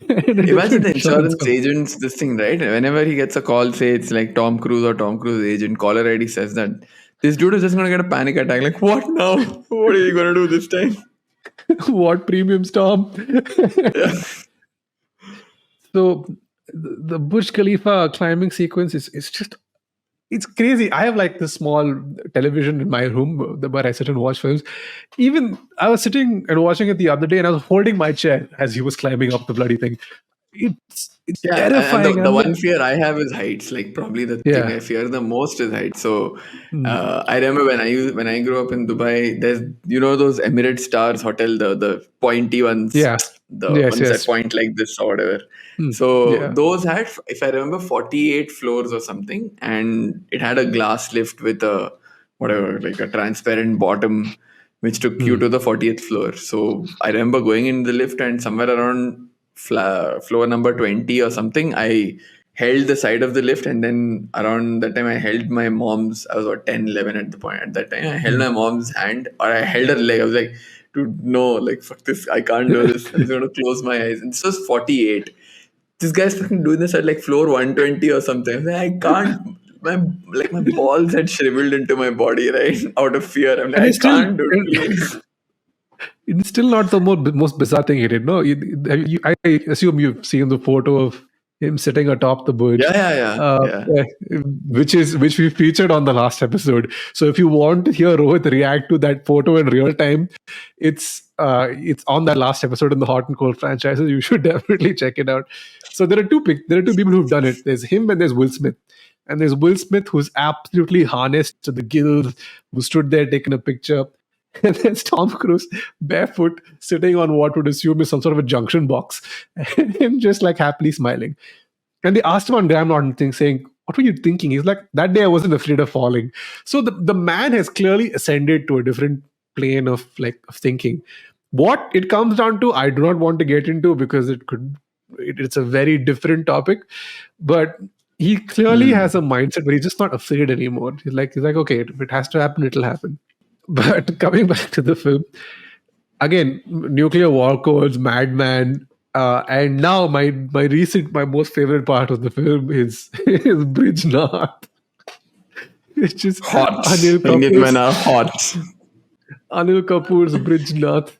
Imagine the insurance agents, this thing, right? Whenever he gets a call, say it's like Tom Cruise or Tom Cruise agent, caller ID says that this dude is just going to get a panic attack. Like, what now? What are you going to do this time? What premiums, Tom? So the Burj Khalifa climbing sequence is just, it's crazy. I have this small television in my room where I sit and watch films. Even I was sitting and watching it the other day, and I was holding my chair as he was climbing up the bloody thing. It's terrifying. And the one fear I have is heights. Like probably the thing I fear the most is heights. So I remember when I grew up in Dubai, there's those Emirates Stars hotel, the pointy ones. The ones that point like this or whatever. So those had, if I remember, 48 floors or something, and it had a glass lift with a like a transparent bottom, which took you to the 40th floor. So I remember going in the lift, and somewhere around floor number 20 or something, I held the side of the lift, and then around that time I held my mom's, I was 10, 11 at that time, I held my mom's hand, or I held her leg. I was like, dude, no, like fuck this, I can't do this. I'm going to close my eyes. And this was 48. This guy's fucking doing this at like floor 120 or something. I'm like, I can't. My balls had shriveled into my body, right? Out of fear. I'm like, I can't do it, please. It's still not the most bizarre thing he did. No, I assume you've seen the photo of him sitting atop the Burj. Which we featured on the last episode. So if you want to hear Rohit react to that photo in real time, it's on that last episode in the Hot and Cold franchises. You should definitely check it out. So there are two people who've done it. There's him and there's Will Smith. And there's Will Smith, who's absolutely harnessed to the gills, who stood there taking a picture. And there's Tom Cruise barefoot sitting on what would assume is some sort of a junction box and just like happily smiling. And they asked him on Graham Norton saying, what were you thinking? He's like, that day I wasn't afraid of falling. So the man has clearly ascended to a different plane of thinking. What it comes down to, I do not want to get into because it's a very different topic. But he clearly has a mindset where he's just not afraid anymore. He's like, okay, if it has to happen, it'll happen. But coming back to the film, again, nuclear war codes, madman, and now my most favorite part of the film is Bridge North, which is hot. Indian men are hot. Anil Kapoor's Bridge North,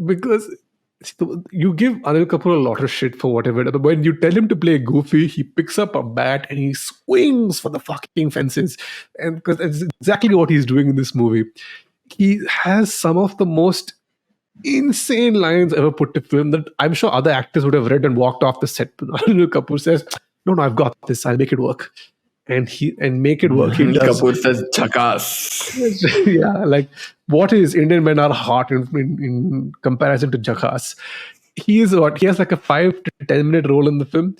because you give Anil Kapoor a lot of shit for whatever. But when you tell him to play goofy, he picks up a bat and he swings for the fucking fences, and because it's exactly what he's doing in this movie. He has some of the most insane lines ever put to film that I'm sure other actors would have read and walked off the set. But Anil Kapoor says, "No, I've got this. I'll make it work." And make it work. Anil Kapoor says, "Jackass." Yeah, like what is Indian men are hot in comparison to Jackass. He has like a 5 to 10 minute role in the film,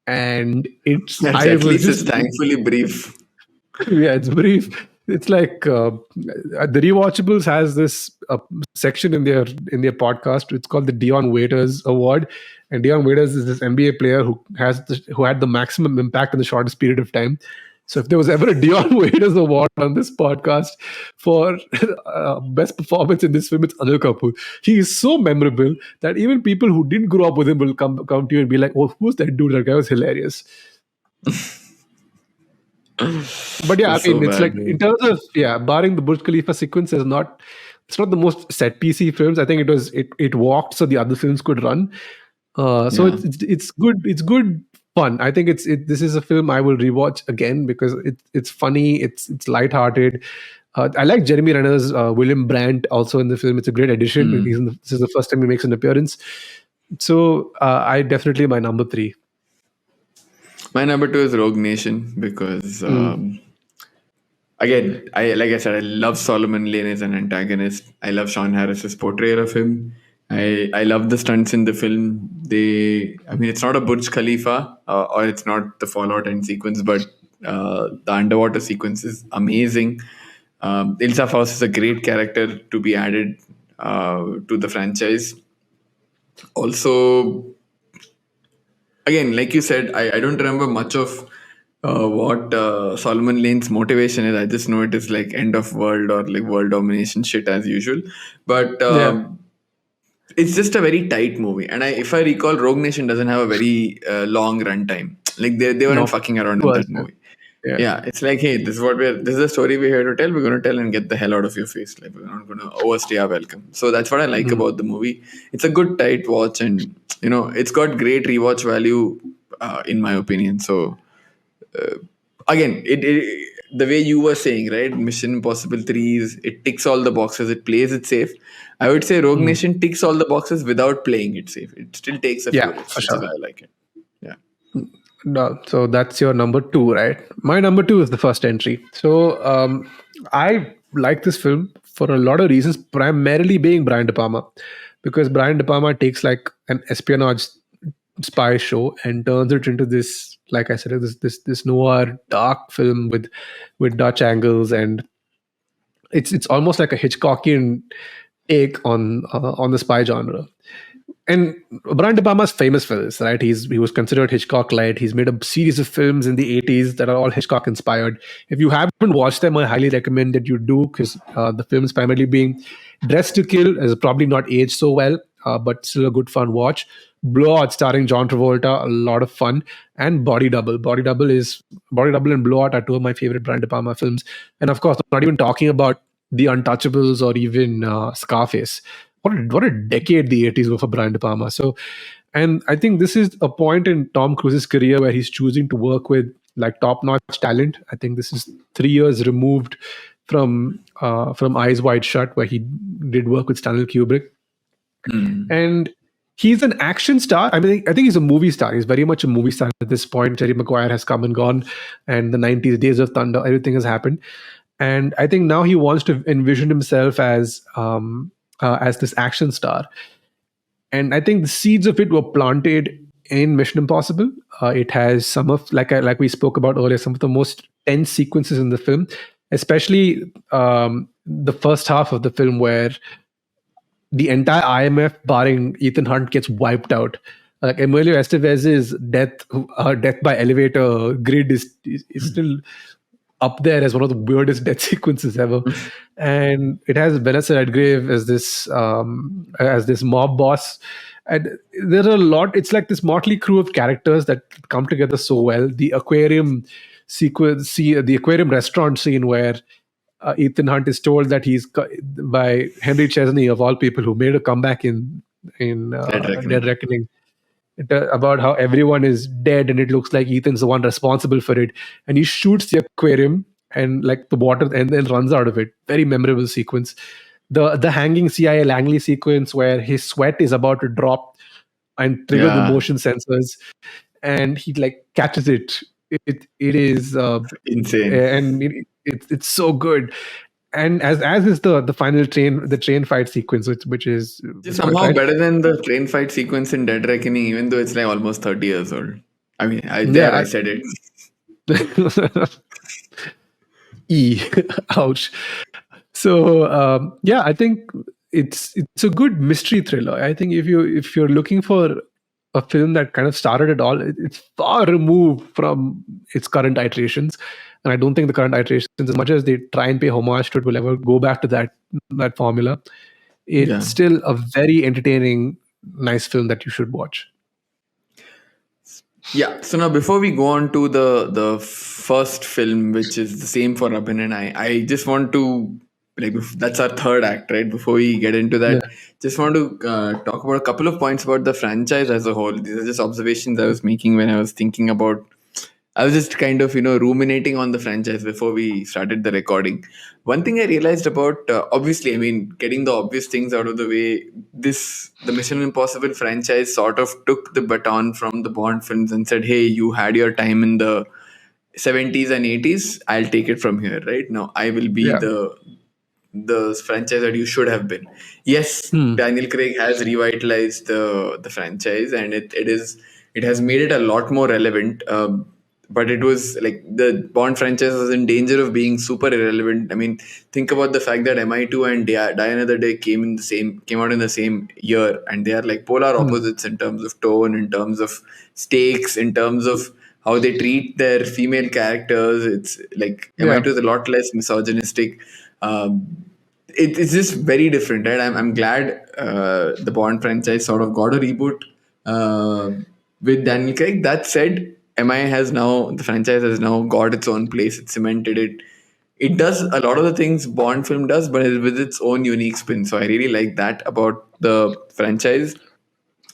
and at least it's thankfully brief. Yeah, it's brief. It's like the Rewatchables has this section in their podcast. It's called the Dion Waiters Award, and Dion Waiters is this NBA player who had the maximum impact in the shortest period of time. So if there was ever a Dion Waiters Award on this podcast for best performance in this film, it's Anil Kapoor. He is so memorable that even people who didn't grow up with him will come to you and be like, "Oh, who's that dude? That guy was hilarious." But yeah, it's like in terms of barring the Burj Khalifa sequence, it's not the most set piecey films. I think it walked so the other films could run. It's good fun. I think this is a film I will rewatch again because it's funny, it's lighthearted. I like Jeremy Renner's William Brandt also in the film. It's a great addition. This is the first time he makes an appearance. So I definitely my number 3. My number 2 is Rogue Nation because, again, I love Solomon Lane as an antagonist. I love Sean Harris's portrayal of him. I love the stunts in the film. It's not a Burj Khalifa or it's not the Fallout end sequence, but the underwater sequence is amazing. Ilsa Faust is a great character to be added to the franchise. Also, again, like you said, I don't remember much of what Solomon Lane's motivation is. I just know it is like end of world or like world domination shit as usual. But it's just a very tight movie. And if I recall, Rogue Nation doesn't have a very long runtime. Like they weren't fucking around in that movie. Yeah, it's like, hey, this is the story we're here to tell. We're going to tell and get the hell out of your face. Like we're not going to overstay our welcome. So that's what I like about the movie. It's a good tight watch, and it's got great rewatch value, in my opinion. So again, the way you were saying, right? Mission Impossible 3 it ticks all the boxes. It plays it safe. I would say Rogue Nation ticks all the boxes without playing it safe. It still takes a few risks, which is why I like it. Yeah. No, so that's your number 2, right? My number 2 is the first entry. So I like this film for a lot of reasons, primarily being Brian De Palma, because Brian De Palma takes like an espionage spy show and turns it into this, like I said, this noir dark film with Dutch angles, and it's almost like a Hitchcockian take on the spy genre. And Brian De Palma's famous for this, right? He was considered Hitchcock light. He's made a series of films in the 80s that are all Hitchcock inspired. If you haven't watched them, I highly recommend that you do, because the films primarily being Dressed to Kill has probably not aged so well, but still a good fun watch. Blowout starring John Travolta, a lot of fun. And Body Double. Body Double and Blowout are 2 of my favorite Brian De Palma films. And of course, I'm not even talking about The Untouchables or even Scarface. What a decade the 80s were for Brian De Palma. So And I think this is a point in Tom Cruise's career where he's choosing to work with like top-notch talent. I think this is 3 years removed from Eyes Wide Shut, where he did work with Stanley Kubrick. And he's an action star. I mean, I think he's a movie star. He's very much a movie star at this point. Jerry Maguire has come and gone, and the 90s Days of Thunder, everything has happened. And I think now he wants to envision himself as this action star. And I think the seeds of it were planted in Mission Impossible. It has some of, like we spoke about earlier, some of the most tense sequences in the film, especially the first half of the film where the entire IMF, barring Ethan Hunt, gets wiped out. Like Emilio Estevez's death by elevator grid is still up there as one of the weirdest death sequences ever. And it has Vanessa Redgrave as this mob boss. And there are a lot. It's like this motley crew of characters that come together so well. The aquarium sequence, the aquarium restaurant scene where Ethan Hunt is told that he's by Henry Chesney, of all people, who made a comeback in Dead Reckoning. About how everyone is dead and it looks like Ethan's the one responsible for it, and he shoots the aquarium and like the water and then runs out of it. Very memorable sequence. The hanging CIA Langley sequence where his sweat is about to drop and trigger the motion sensors, and he like catches it. It is insane, and it's so good. And as is the final train fight sequence, which is somehow better than the train fight sequence in Dead Reckoning, even though it's like almost 30 years old. I mean, I said it. Ouch. So I think it's a good mystery thriller. I think if you're looking for a film that kind of started it all, it's far removed from its current iterations. And I don't think the current iterations, as much as they try and pay homage to it, will ever go back to that formula. It's still a very entertaining, nice film that you should watch. Yeah. So now, before we go on to the first film, which is the same for Robin and I just want to, like, that's our third act, right? Before we get into that, just want to talk about a couple of points about the franchise as a whole. These are just observations I was making when I was thinking about. I was just kind of, ruminating on the franchise before we started the recording. One thing I realized about, obviously, I mean, getting the obvious things out of the way, the Mission Impossible franchise sort of took the baton from the Bond films and said, hey, you had your time in the 70s and 80s. I'll take it from here, right? Now, I will be the franchise that you should have been. Yes, Daniel Craig has revitalized the franchise, and it has made it a lot more relevant. But it was like the Bond franchise was in danger of being super irrelevant. I mean, think about the fact that MI2 and Die Another Day came out in the same year, and they are like polar opposites in terms of tone, in terms of stakes, in terms of how they treat their female characters. It's like MI2 is a lot less misogynistic. It's just very different, right? I'm glad the Bond franchise sort of got a reboot with Daniel Craig. That said, the franchise has now got its own place. It's cemented it. It does a lot of the things Bond film does, but with its own unique spin. So I really like that about the franchise.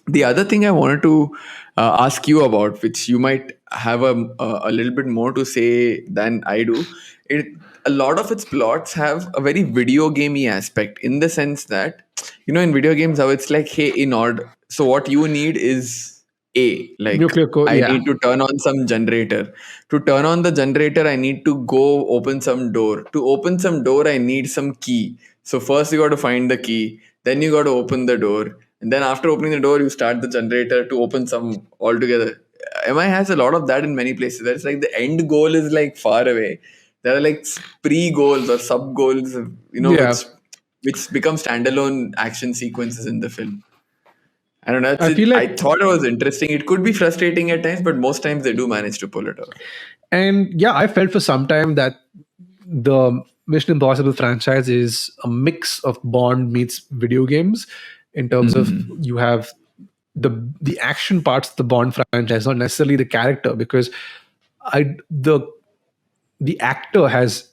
The other thing I wanted to ask you about, which you might have a little bit more to say than I do, a lot of its plots have a very video gamey aspect, in the sense that, in video games, how it's like, hey, in order, so what you need is like nuclear code. I need to turn on some generator. To turn on the generator, I need to go open some door. To open some door, I need some key. So first you got to find the key, then you got to open the door, and then after opening the door, you start the generator to open some altogether. MI has a lot of that in many places. It's like the end goal is like far away. There are like pre-goals or sub-goals, which become standalone action sequences in the film. I don't know. I thought it was interesting. It could be frustrating at times, but most times they do manage to pull it off. And I felt for some time that the Mission Impossible franchise is a mix of Bond meets video games, in terms of you have the action parts of the Bond franchise, not necessarily the character, because the actor has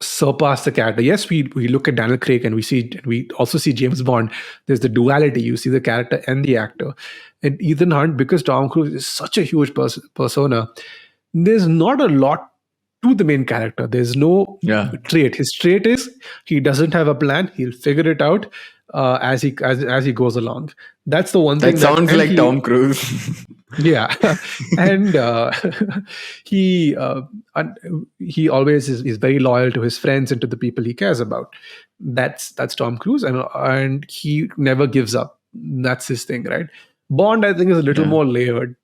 surpass the character. Yes, we look at Daniel Craig and we also see James Bond. There's the duality. You see the character and the actor. And Ethan Hunt, because Tom Cruise is such a huge persona, there's not a lot to the main character. There's no Yeah. trait. His trait is he doesn't have a plan. He'll figure it out as he goes along. That's the one thing That sounds and like Tom Cruise. yeah, and he he always is very loyal to his friends and to the people he cares about. That's Tom Cruise, and he never gives up. That's his thing, right? Bond, I think, is a little Yeah. more layered.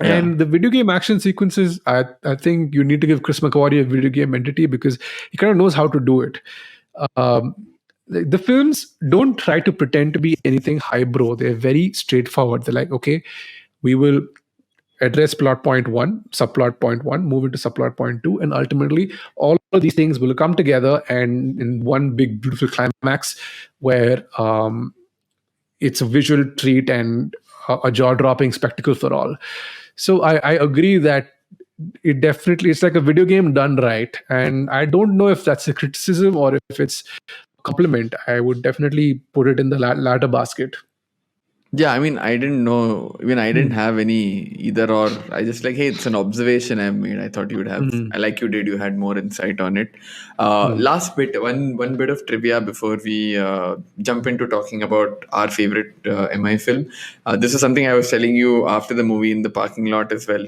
Yeah. And the video game action sequences, I think you need to give Chris McQuarrie a video game entity because he kind of knows how to do it. The films don't try to pretend to be anything highbrow. They're very straightforward. They're like, okay, we will address plot point 1, subplot point 1, move into subplot point 2, and ultimately all of these things will come together and in one big beautiful climax where it's a visual treat and a jaw-dropping spectacle for all. So I agree that it's like a video game done right, and I don't know if that's a criticism or if it's a compliment. I would definitely put it in the latter basket. Yeah, I mean, I didn't know. Even I didn't have any either or. I just like, hey, it's an observation I've made. I thought you would have. I like you did. You had more insight on it. Last bit, one bit of trivia before we jump into talking about our favorite MI film. This is something I was telling you after the movie in the parking lot as well.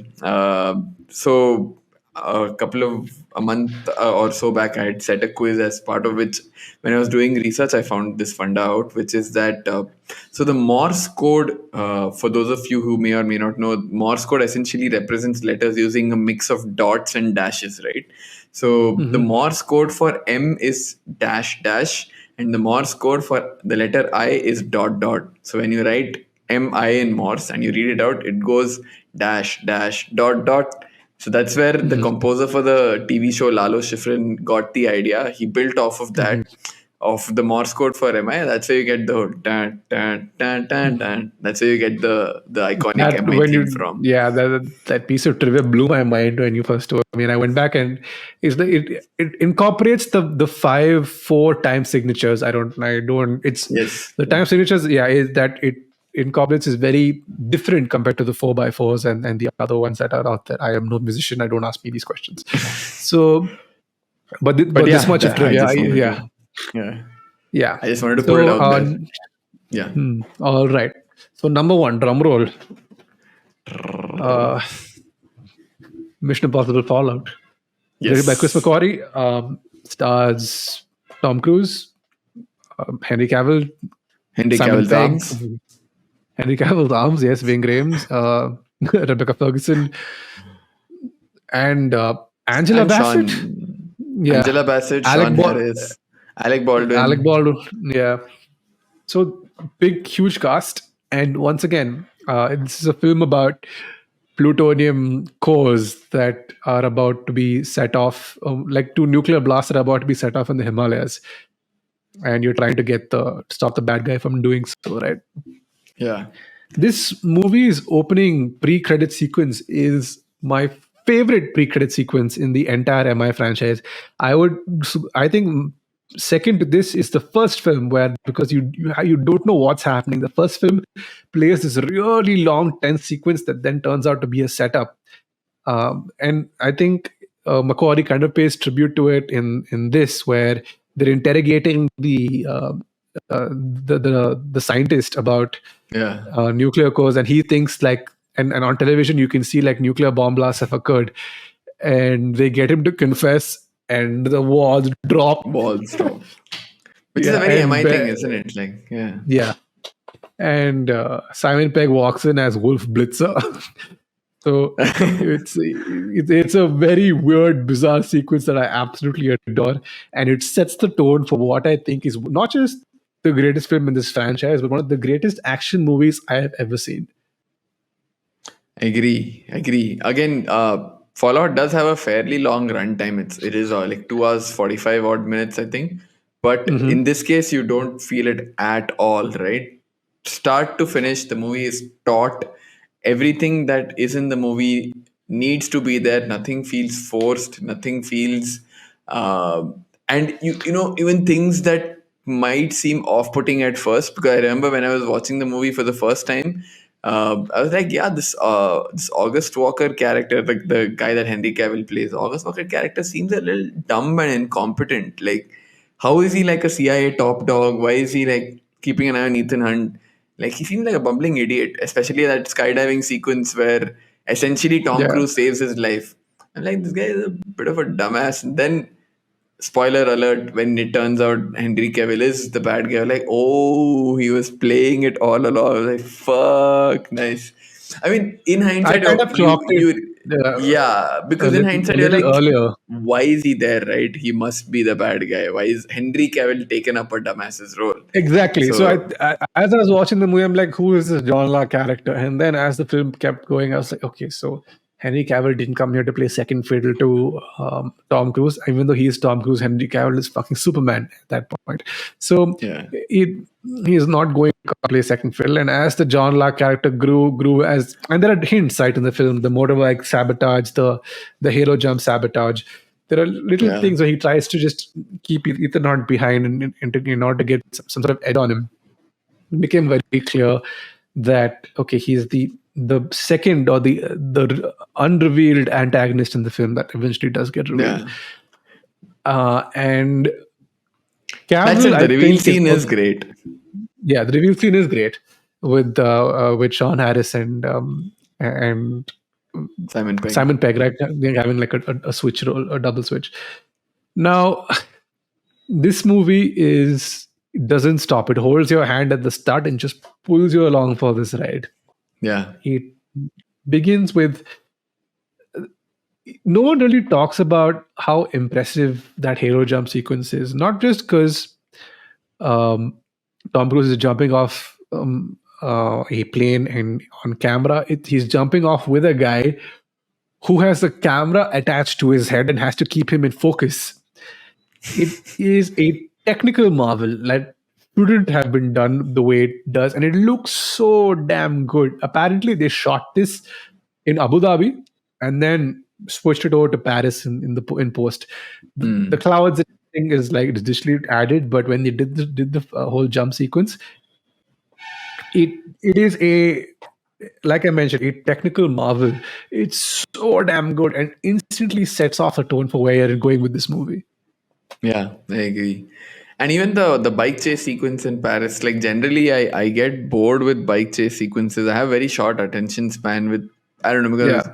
So a month or so back, I had set a quiz as part of which, when I was doing research, I found this funda out, which is that so the Morse code, for those of you who may or may not know, Morse code essentially represents letters using a mix of dots and dashes, right? So the Morse code for M is dash dash, and the Morse code for the letter I is dot dot. So when you write MI in Morse and you read it out, it goes dash dash dot dot. So that's where the composer for the TV show Lalo Schifrin got the idea. He built off of that, of the Morse code for MI. That's where you get the tan, tan, tan, tan, tan. That's where you get the iconic That MI when theme you from. yeah that piece of trivia blew my mind when you first told me. And I went back and it incorporates the 5-4 time signatures. I don't it's Yes. the time signatures. Yeah, is that it incorporates is very different compared to the 4x4s and the other ones that are out there. I am no musician. I don't ask me these questions. So, but But this yeah, much of trivia. yeah. Yeah. I just wanted to put it out there. Yeah. All right. So number 1, drum roll. Mission Impossible Fallout. Yes. Directed by Chris McQuarrie. Stars Tom Cruise, Henry Cavill, Henry Simon Cavill's Pegg, arms. Henry Cavill's arms, yes, Ving Rhames, Rebecca Ferguson, and Angela And Bassett. Sean. Yeah. Angela Bassett, Alec Sean Bal- Harris, Alec Baldwin. Alec Baldwin, yeah. So big, huge cast, and once again, this is a film about plutonium cores that are about to be set off, like 2 nuclear blasts are about to be set off in the Himalayas, and you're trying to stop the bad guy from doing so, right? Yeah. This movie's opening pre-credit sequence is my favorite pre-credit sequence in the entire MI franchise. I think second to this is the first film where, because you don't know what's happening, the first film plays this really long tense sequence that then turns out to be a setup, and I think McQuarrie kind of pays tribute to it in this, where they're interrogating the scientist about nuclear cores, and he thinks like, and on television you can see like nuclear bomb blasts have occurred, and they get him to confess, and the walls drop. Which is a very MI thing, isn't it? Like, yeah. And Simon Pegg walks in as Wolf Blitzer. So it's a very weird, bizarre sequence that I absolutely adore, and it sets the tone for what I think is not just the greatest film in this franchise, but one of the greatest action movies I have ever seen. Agree. Again, Fallout does have a fairly long runtime. It is like 2 hours 45 odd minutes, I think. But in this case, you don't feel it at all, right? Start to finish, the movie is taut. Everything that is in the movie needs to be there. Nothing feels forced. Nothing feels And you know, even things that might seem off-putting at first, because I remember when I was watching the movie for the first time, I was like, yeah, this August Walker character, like the guy that Henry Cavill plays, August Walker character seems a little dumb and incompetent. Like, how is he like a CIA top dog? Why is he like keeping an eye on Ethan Hunt? Like, he seems like a bumbling idiot, especially that skydiving sequence where essentially Tom Yeah. Cruise saves his life. I'm like, this guy is a bit of a dumbass. And then, spoiler alert, when it turns out Henry Cavill is the bad guy, like, oh, he was playing it all along. I was like, fuck, nice. I mean, in I hindsight, kind of clocked it yeah, a because in little, a hindsight, you're little like, earlier. why is he there, right? He must be the bad guy. Why is Henry Cavill taken up a dumbass's role? Exactly. So So, as I was watching the movie, I'm like, who is this John Law character? And then as the film kept going, I was like, okay, so Henry Cavill didn't come here to play second fiddle to Tom Cruise. Even though he is Tom Cruise, Henry Cavill is fucking Superman at that point. So yeah. he is not going to play second fiddle. And as the John Law character grew as, and there are hints right in the film, the motorbike sabotage, the halo jump sabotage. There are little Yeah. things where he tries to just keep Ethan Hunt behind in order to get some sort of edge on him. It became very clear that okay, he's the second or the unrevealed antagonist in the film that eventually does get revealed. And That's Cavill, it. I The reveal think, scene is great. yeah, the reveal scene is great with Sean Harris and Simon Pegg. Simon Pegg, right? They're having like a switch role, a double switch. Now, this movie doesn't stop. It holds your hand at the start and just pulls you along for this ride. Yeah. It begins with no one really talks about how impressive that halo jump sequence is. Not just because Tom Cruise is jumping off a plane and on camera, he's jumping off with a guy who has a camera attached to his head and has to keep him in focus. It is a technical marvel that shouldn't have been done the way it does, and it looks so damn good. Apparently, they shot this in Abu Dhabi and then switched it over to Paris in post. The clouds thing is like it's digitally added, but when they did the whole jump sequence, it is a, like I mentioned, a technical marvel. It's so damn good and instantly sets off a tone for where you're going with this movie. Yeah, I agree. And even the bike chase sequence in Paris, like generally I get bored with bike chase sequences. I have very short attention span with, I don't know, because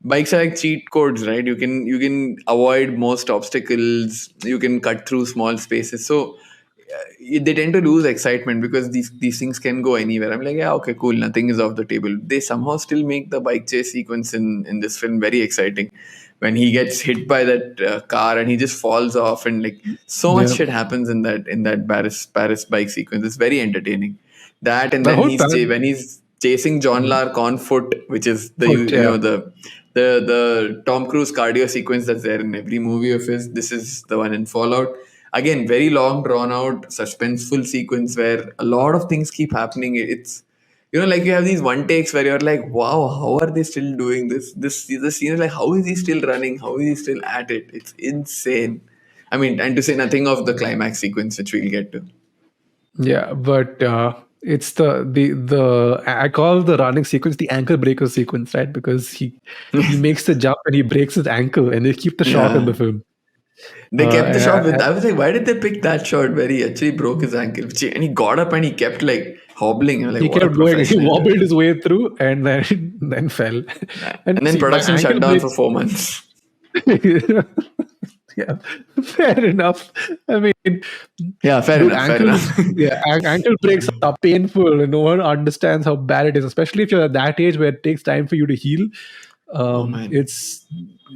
bikes are like cheat codes, right? You can avoid most obstacles, you can cut through small spaces. So they tend to lose excitement because these things can go anywhere. I'm like, yeah, okay, cool, nothing is off the table. They somehow still make the bike chase sequence in this film very exciting. When he gets hit by that car and he just falls off, and like so much shit happens in that Paris bike sequence. It's very entertaining. That, and The then whole when he's chasing John Lark on foot, which is the Foot, you yeah. know the Tom Cruise cardio sequence that's there in every movie of his. This is the one in Fallout. Again, very long, drawn out, suspenseful sequence where a lot of things keep happening. It's, like you have these one takes where you're like, wow, how are they still doing this? The scene is like, how is he still running? How is he still at it? It's insane. I mean, and to say nothing of the climax sequence, which we'll get to. Yeah, but it's the I call the running sequence the ankle breaker sequence, right? Because he makes the jump and he breaks his ankle, and they keep the shot in the film. They kept the shot with. I was like, why did they pick that shot where he actually broke his ankle? And he got up and he kept like hobbling. I'm like, he what a kept going. He professional. wobbled his way through and then fell. And then see, production my shut ankle down for breaks- 4 months. Yeah, fair enough. I mean, Yeah, fair dude, enough. yeah, ankle breaks are painful, and no one understands how bad it is, especially if you're at that age where it takes time for you to heal. Man. It's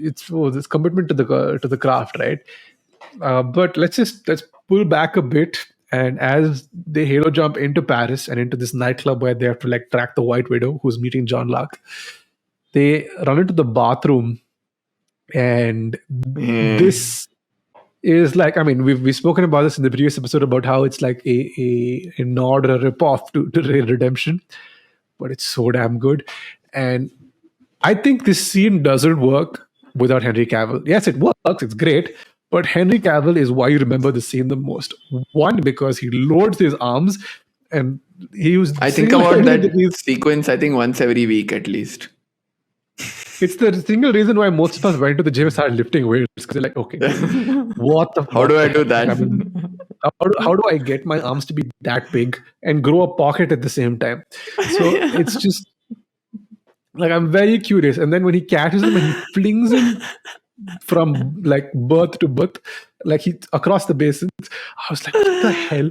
this commitment to the craft, right? But let's pull back a bit, and as they halo jump into Paris and into this nightclub where they have to like track the White Widow who's meeting John Lark, they run into the bathroom, and this is like, I mean, we've spoken about this in the previous episode about how it's like a nod or a ripoff to Redemption, but it's so damn good. And I think this scene doesn't work without Henry Cavill. Yes, it works, it's great, But Henry Cavill is why you remember the scene the most. One, because he loads his arms, and he was. I think about that single-handedly- sequence, I think once every week at least. It's the single reason why most of us went to the gym and started lifting weights, because they're like, okay, what the How do I do fuck? that? I mean, how do I get my arms to be that big and grow a pocket at the same time? So it's just like, I'm very curious. And then when he catches him and he flings him from like birth to birth, like he across the basins, I was like, what the hell?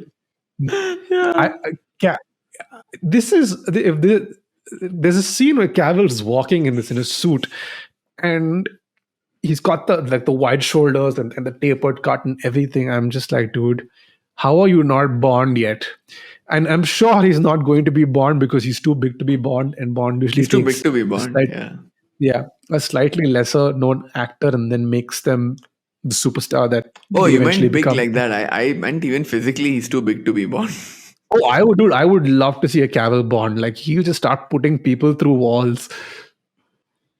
This is if there's a scene where Cavill's walking in a suit, and he's got the wide shoulders and the tapered cut and everything. I'm just like, dude, how are you not Bond yet? And I'm sure he's not going to be Bond because he's too big to be Bond, and Bond usually He's too takes big to be Bond. a slightly lesser known actor and then makes them the superstar that Oh, they you eventually meant big become. like that. I meant even physically he's too big to be Bond. Oh, I would love to see a Cavill Bond. Like, he'll just start putting people through walls.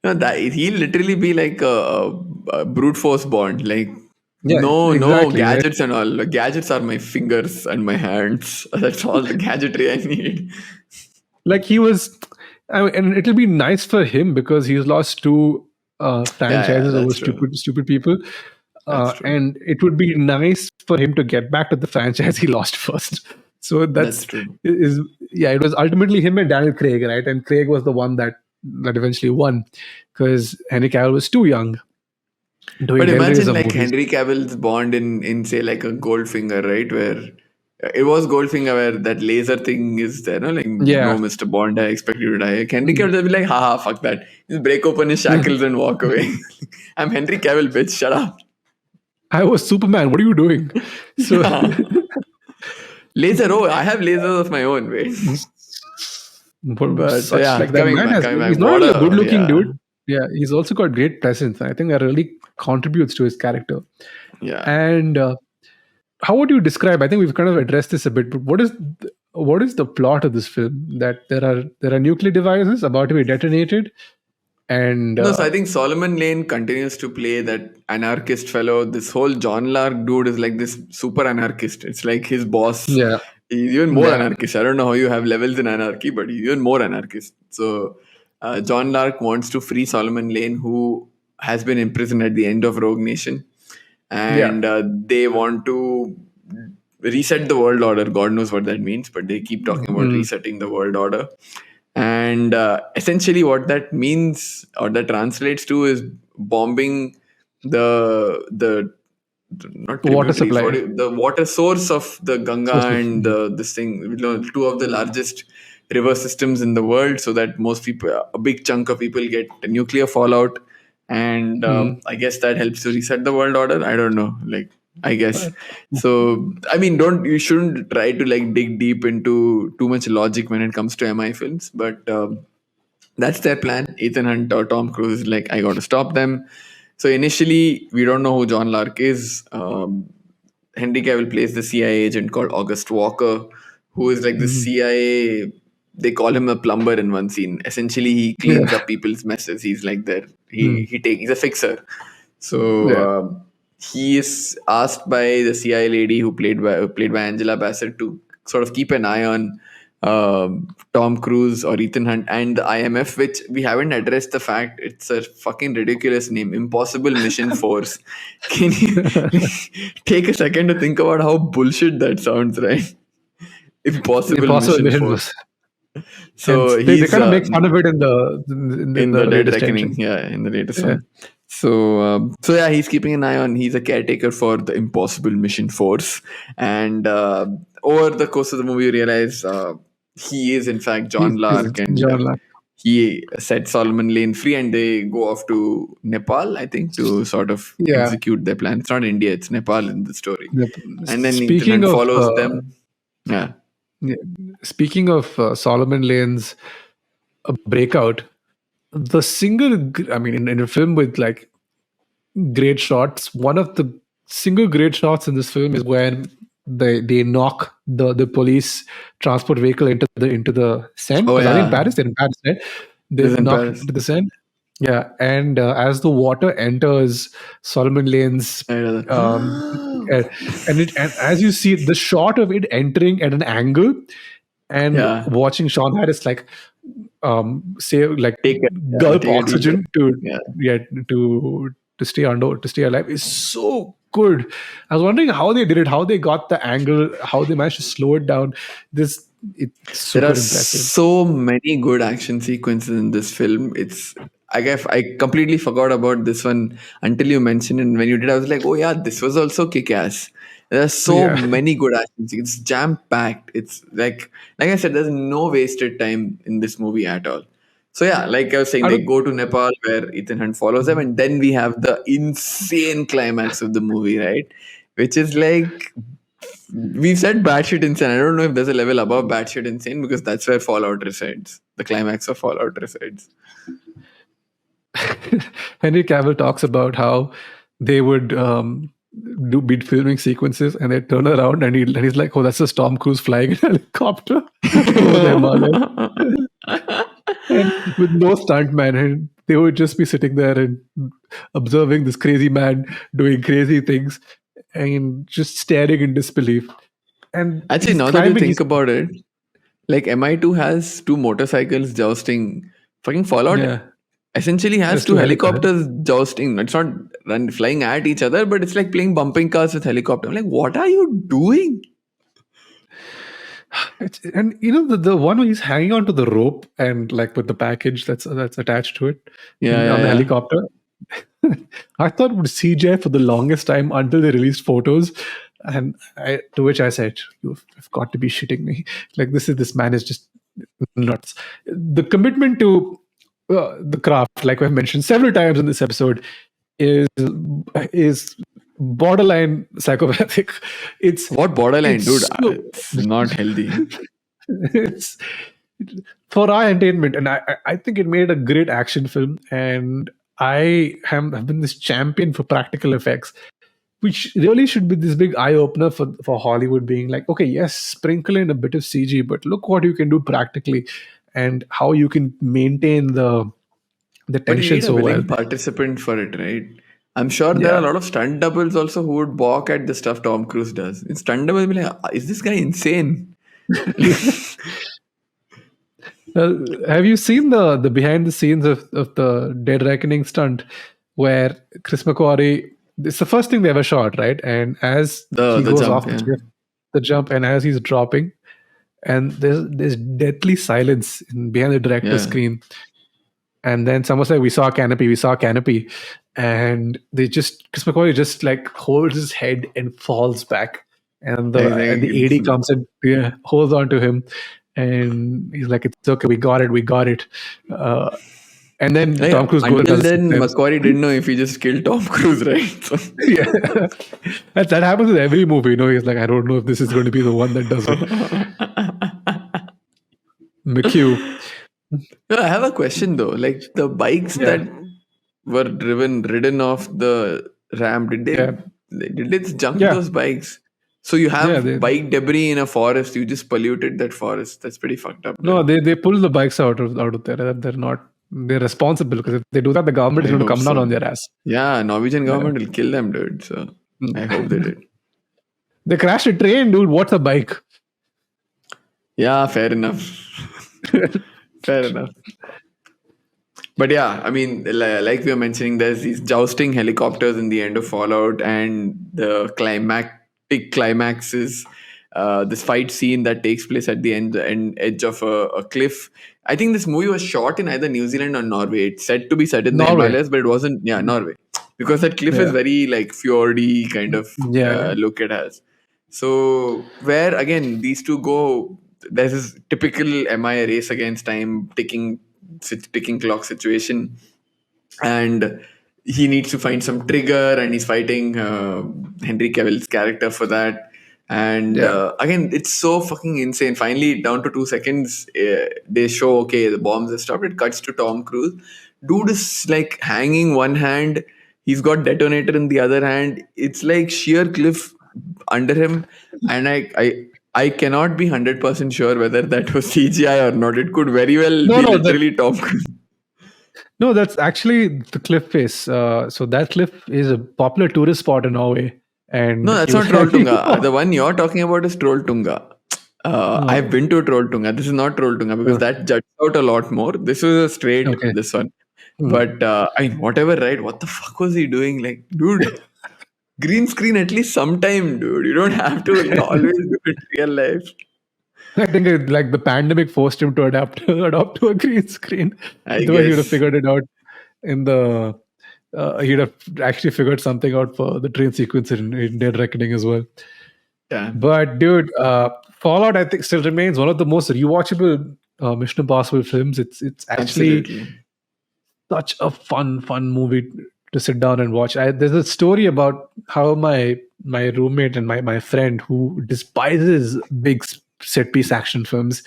No, that he'll literally be like a brute force Bond. Like, Yeah, no exactly, gadgets and all. Like, gadgets are my fingers and my hands. That's all the gadgetry I need. Like, he was, and it'll be nice for him because he's lost two franchises over that's true. stupid people. That's true. And it would be nice for him to get back to the franchise he lost first. So That's true. it was ultimately him and Daniel Craig, right? And Craig was the one that eventually won because Henry Cavill was too young. But imagine like Henry Cavill's Bond in say like a Goldfinger, right? Where it was Goldfinger where that laser thing is there, no? Like, no, Mr. Bond, I expect you to die. Like, Henry Cavill will be like, haha, fuck that. Just break open his shackles and walk away. I'm Henry Cavill, bitch, shut up. I was Superman, what are you doing? So laser, I have lasers of my own, wait. But he's not only a good-looking dude. Yeah, he's also got great presence. I think that really contributes to his character. Yeah. And how would you describe? I think we've kind of addressed this a bit. But what is the plot of this film? That there are nuclear devices about to be detonated, and no. So I think Solomon Lane continues to play that anarchist fellow. This whole John Lark dude is like this super anarchist. It's like his boss. Yeah. He's even more anarchist. I don't know how you have levels in anarchy, but he's even more anarchist. So John Lark wants to free Solomon Lane, who has been imprisoned at the end of Rogue Nation. And they want to reset the world order. God knows what that means, but they keep talking about resetting the world order. And essentially what that means or that translates to is bombing the water supply, the water source of the Ganga and this thing, two of the largest river systems in the world, so that most people, a big chunk of people, get nuclear fallout, and I guess that helps to reset the world order. I don't know, like, I guess. So I mean, you shouldn't try to like dig deep into too much logic when it comes to MI films, but that's their plan. Ethan Hunt or Tom Cruise is like, I got to stop them. So initially, we don't know who John Lark is. Henry Cavill plays the CIA agent called August Walker, who is like the CIA. They call him a plumber in one scene. Essentially, he cleans up people's messes. He's like he's a fixer. So he is asked by the CIA lady who played by Angela Bassett to sort of keep an eye on Tom Cruise or Ethan Hunt and the IMF, which we haven't addressed the fact it's a fucking ridiculous name, Impossible Mission Force. Can you take a second to think about how bullshit that sounds, right? Impossible Mission Force. So they kind of make fun of it in the Dead Reckoning, in the latest one. So he's keeping an eye on. He's a caretaker for the Impossible Mission Force, and over the course of the movie, you realize he is in fact John Lark, he set Solomon Lane free, and they go off to Nepal, I think, to sort of execute their plan. It's not India; it's Nepal in the story. And then Ethan follows them. Yeah. Speaking of Solomon Lane's breakout, the single, in a film with like great shots, one of the single great shots in this film is when they knock the police transport vehicle into the Seine. Oh, yeah. Are they in Paris? They're in Paris, right? They knock into the Seine. Yeah, and as the water enters Solomon Lane's, um, and and as you see the shot of it entering at an angle, and Yeah. watching Sean Harris like say like Take it. Yeah, gulp take a deep breath. oxygen to Yeah. to stay alive is so good. I was wondering how they did it, how they got the angle, how they managed to slow it down. It's super There are impressive. so many good action sequences in this film. It's I guess I completely forgot about this one until you mentioned it. And when you did, I was like, oh yeah, this was also kick-ass. There are so Yeah. many good action sequences. It's jam-packed. It's like I said, there's no wasted time in this movie at all. So yeah, like I was saying, I they don't, go to Nepal where Ethan Hunt follows them, and then we have the insane climax of the movie, right? Which is like we've said batshit insane. I don't know if there's a level above batshit insane because that's where Fallout resides. The climax of Fallout resides. Henry Cavill talks about how they would be filming sequences and they turn around and he's like, oh, that's just Tom Cruise flying in a helicopter over the Himalayas. And with no stuntman, and they would just be sitting there and observing this crazy man doing crazy things and just staring in disbelief. And Actually, he's now that you climbing, think about it, like MI2 has two motorcycles jousting. Fucking Fallout yeah, essentially has there's two two helicopters jousting. It's not flying at each other, but it's like playing bumping cars with helicopter. I'm like, what are you doing? and you know the one where he's hanging onto the rope and like with the package that's attached to it on the Yeah. helicopter. I thought it was CGI for the longest time until they released photos, and to which I said, "You've got to be shitting me! Like this man is just nuts." The commitment to the craft, like I've mentioned several times in this episode, is borderline psychopathic. It's What borderline, it's dude? so- It's not healthy. it's for our entertainment, and I think it made a great action film. And have been this champion for practical effects, which really should be this big eye opener for Hollywood, being like, okay, yes, sprinkle in a bit of CG, but look what you can do practically, and how you can maintain the But you tension need a so well. willing participant for it, right? I'm sure there are a lot of stunt doubles also who would balk at the stuff Tom Cruise does. In stunt double, be like, is this guy insane? Have you seen the behind the scenes of the Dead Reckoning stunt where Chris McQuarrie? It's the first thing they ever shot, right? And as The he goes jump, off yeah. the jump, and as he's dropping, and there's deathly silence behind the director's Yeah. screen. And then someone said, we saw a canopy. And Chris McQuarrie just like holds his head and falls back. And the AD comes and holds on to him. And he's like, it's okay, we got it. And then Tom Cruise goes. Until then, McQuarrie didn't know if he just killed Tom Cruise, right? So. Yeah. that happens with every movie. He's like, I don't know if this is going to be the one that does it. McHugh. No, I have a question though. Like the bikes that were ridden off the ramp, did they jump those bikes? So you have bike debris in a forest. You just polluted that forest. That's pretty fucked up. No, they pull the bikes out of there. They're responsible, because if they do that, the government is going to come down on their ass. Yeah, Norwegian government will kill them, dude. So I hope they did. They crashed a train, dude. What's a bike? Yeah, fair enough. Fair enough. But yeah, I mean, like we were mentioning, there's these jousting helicopters in the end of Fallout, and the climactic climax is this fight scene that takes place at the edge of a cliff. I think this movie was shot in either New Zealand or Norway. It's said to be set in the Himalayas, but it wasn't. Yeah, Norway, because that cliff is very like fjordy kind of look it has. So where again these two go, there's this typical MI race against time, ticking clock situation, and he needs to find some trigger, and he's fighting Henry Cavill's character for that. And again, it's so fucking insane. Finally, down to 2 seconds, they show, okay, the bombs have stopped. It cuts to Tom Cruise. Dude is like hanging one hand. He's got detonator in the other hand. It's like sheer cliff under him. And I cannot be 100% sure whether that was CGI or not. It could very well be literally Tom Cruise. No, that's actually the cliff face. So that cliff is a popular tourist spot in Norway. And No, that's he was not like, Trolltunga. The one you're talking about is Trolltunga. I've been to Trolltunga. This is not Trolltunga because that juts out a lot more. This was a straight, Okay. this one. But I mean, whatever, right? What the fuck was he doing? Like, dude, green screen at least sometime, dude. You don't have to always do it real life. I think like the pandemic forced him to adopt to a green screen. I The way he would have guess. figured it out in the he'd have actually figured something out for the train sequence in Dead Reckoning as well. Yeah. But dude, Fallout I think still remains one of the most rewatchable Mission Impossible films. It's actually Absolutely. such a fun movie to sit down and watch. There's a story about how my roommate and my friend who despises big set piece action films.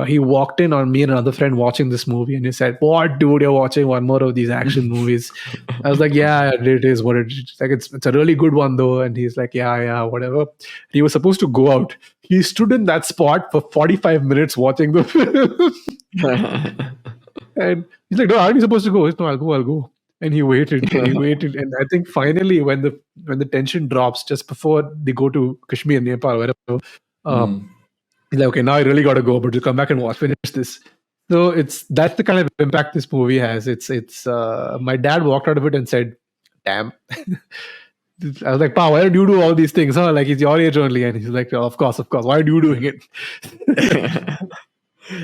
He walked in on me and another friend watching this movie, and he said, "What, dude? You're watching one more of these action movies?" I was like, "Yeah, it is what it is. Like, it's a really good one though." And he's like, "Yeah, whatever." He was supposed to go out. He stood in that spot for 45 minutes watching the film, and he's like, "No, aren't you supposed to go?" He's, "No, I'll go." And he waited, and I think finally, when the tension drops just before they go to Kashmir, Nepal, wherever. He's like, "Okay, now I really got to go, but you come back and finish this." So that's the kind of impact this movie has. It's my dad walked out of it and said, "Damn." I was like, "Pa, why did you do all these things? Huh? Like, he's your age only." And he's like, "Of course. Why are you doing it?"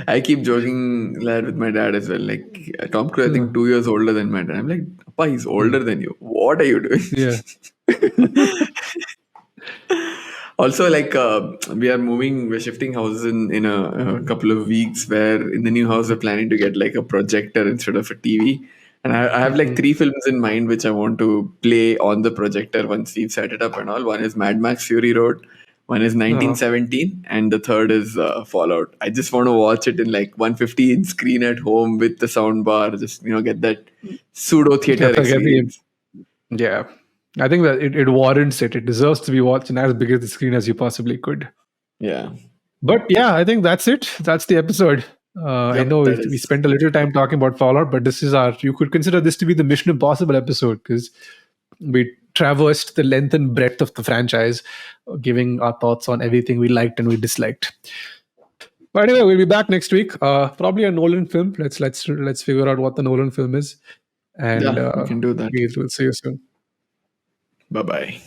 I keep joking that with my dad as well. Like Tom Cruise, I think 2 years older than my dad. I'm like, Papa, he's older than you. What are you doing? Yeah. Also, like we're shifting houses in a couple of weeks. Where in the new house we're planning to get like a projector instead of a TV. And I have like 3 films in mind which I want to play on the projector once we've set it up and all. One is Mad Max Fury Road. One is 1917, and the third is Fallout. I just want to watch it in like 150-inch screen at home with the sound bar. Just get that pseudo theater experience. Yeah, I think that it warrants it. It deserves to be watched in as big as the screen as you possibly could. Yeah. But yeah, I think that's it. That's the episode. I know we spent a little time talking about Fallout, but you could consider this to be the Mission Impossible episode because we traversed the length and breadth of the franchise, giving our thoughts on everything we liked and we disliked. But anyway, we'll be back next week. Probably a Nolan film. Let's figure out what the Nolan film is, and we can do that. we'll see you soon. Bye-bye.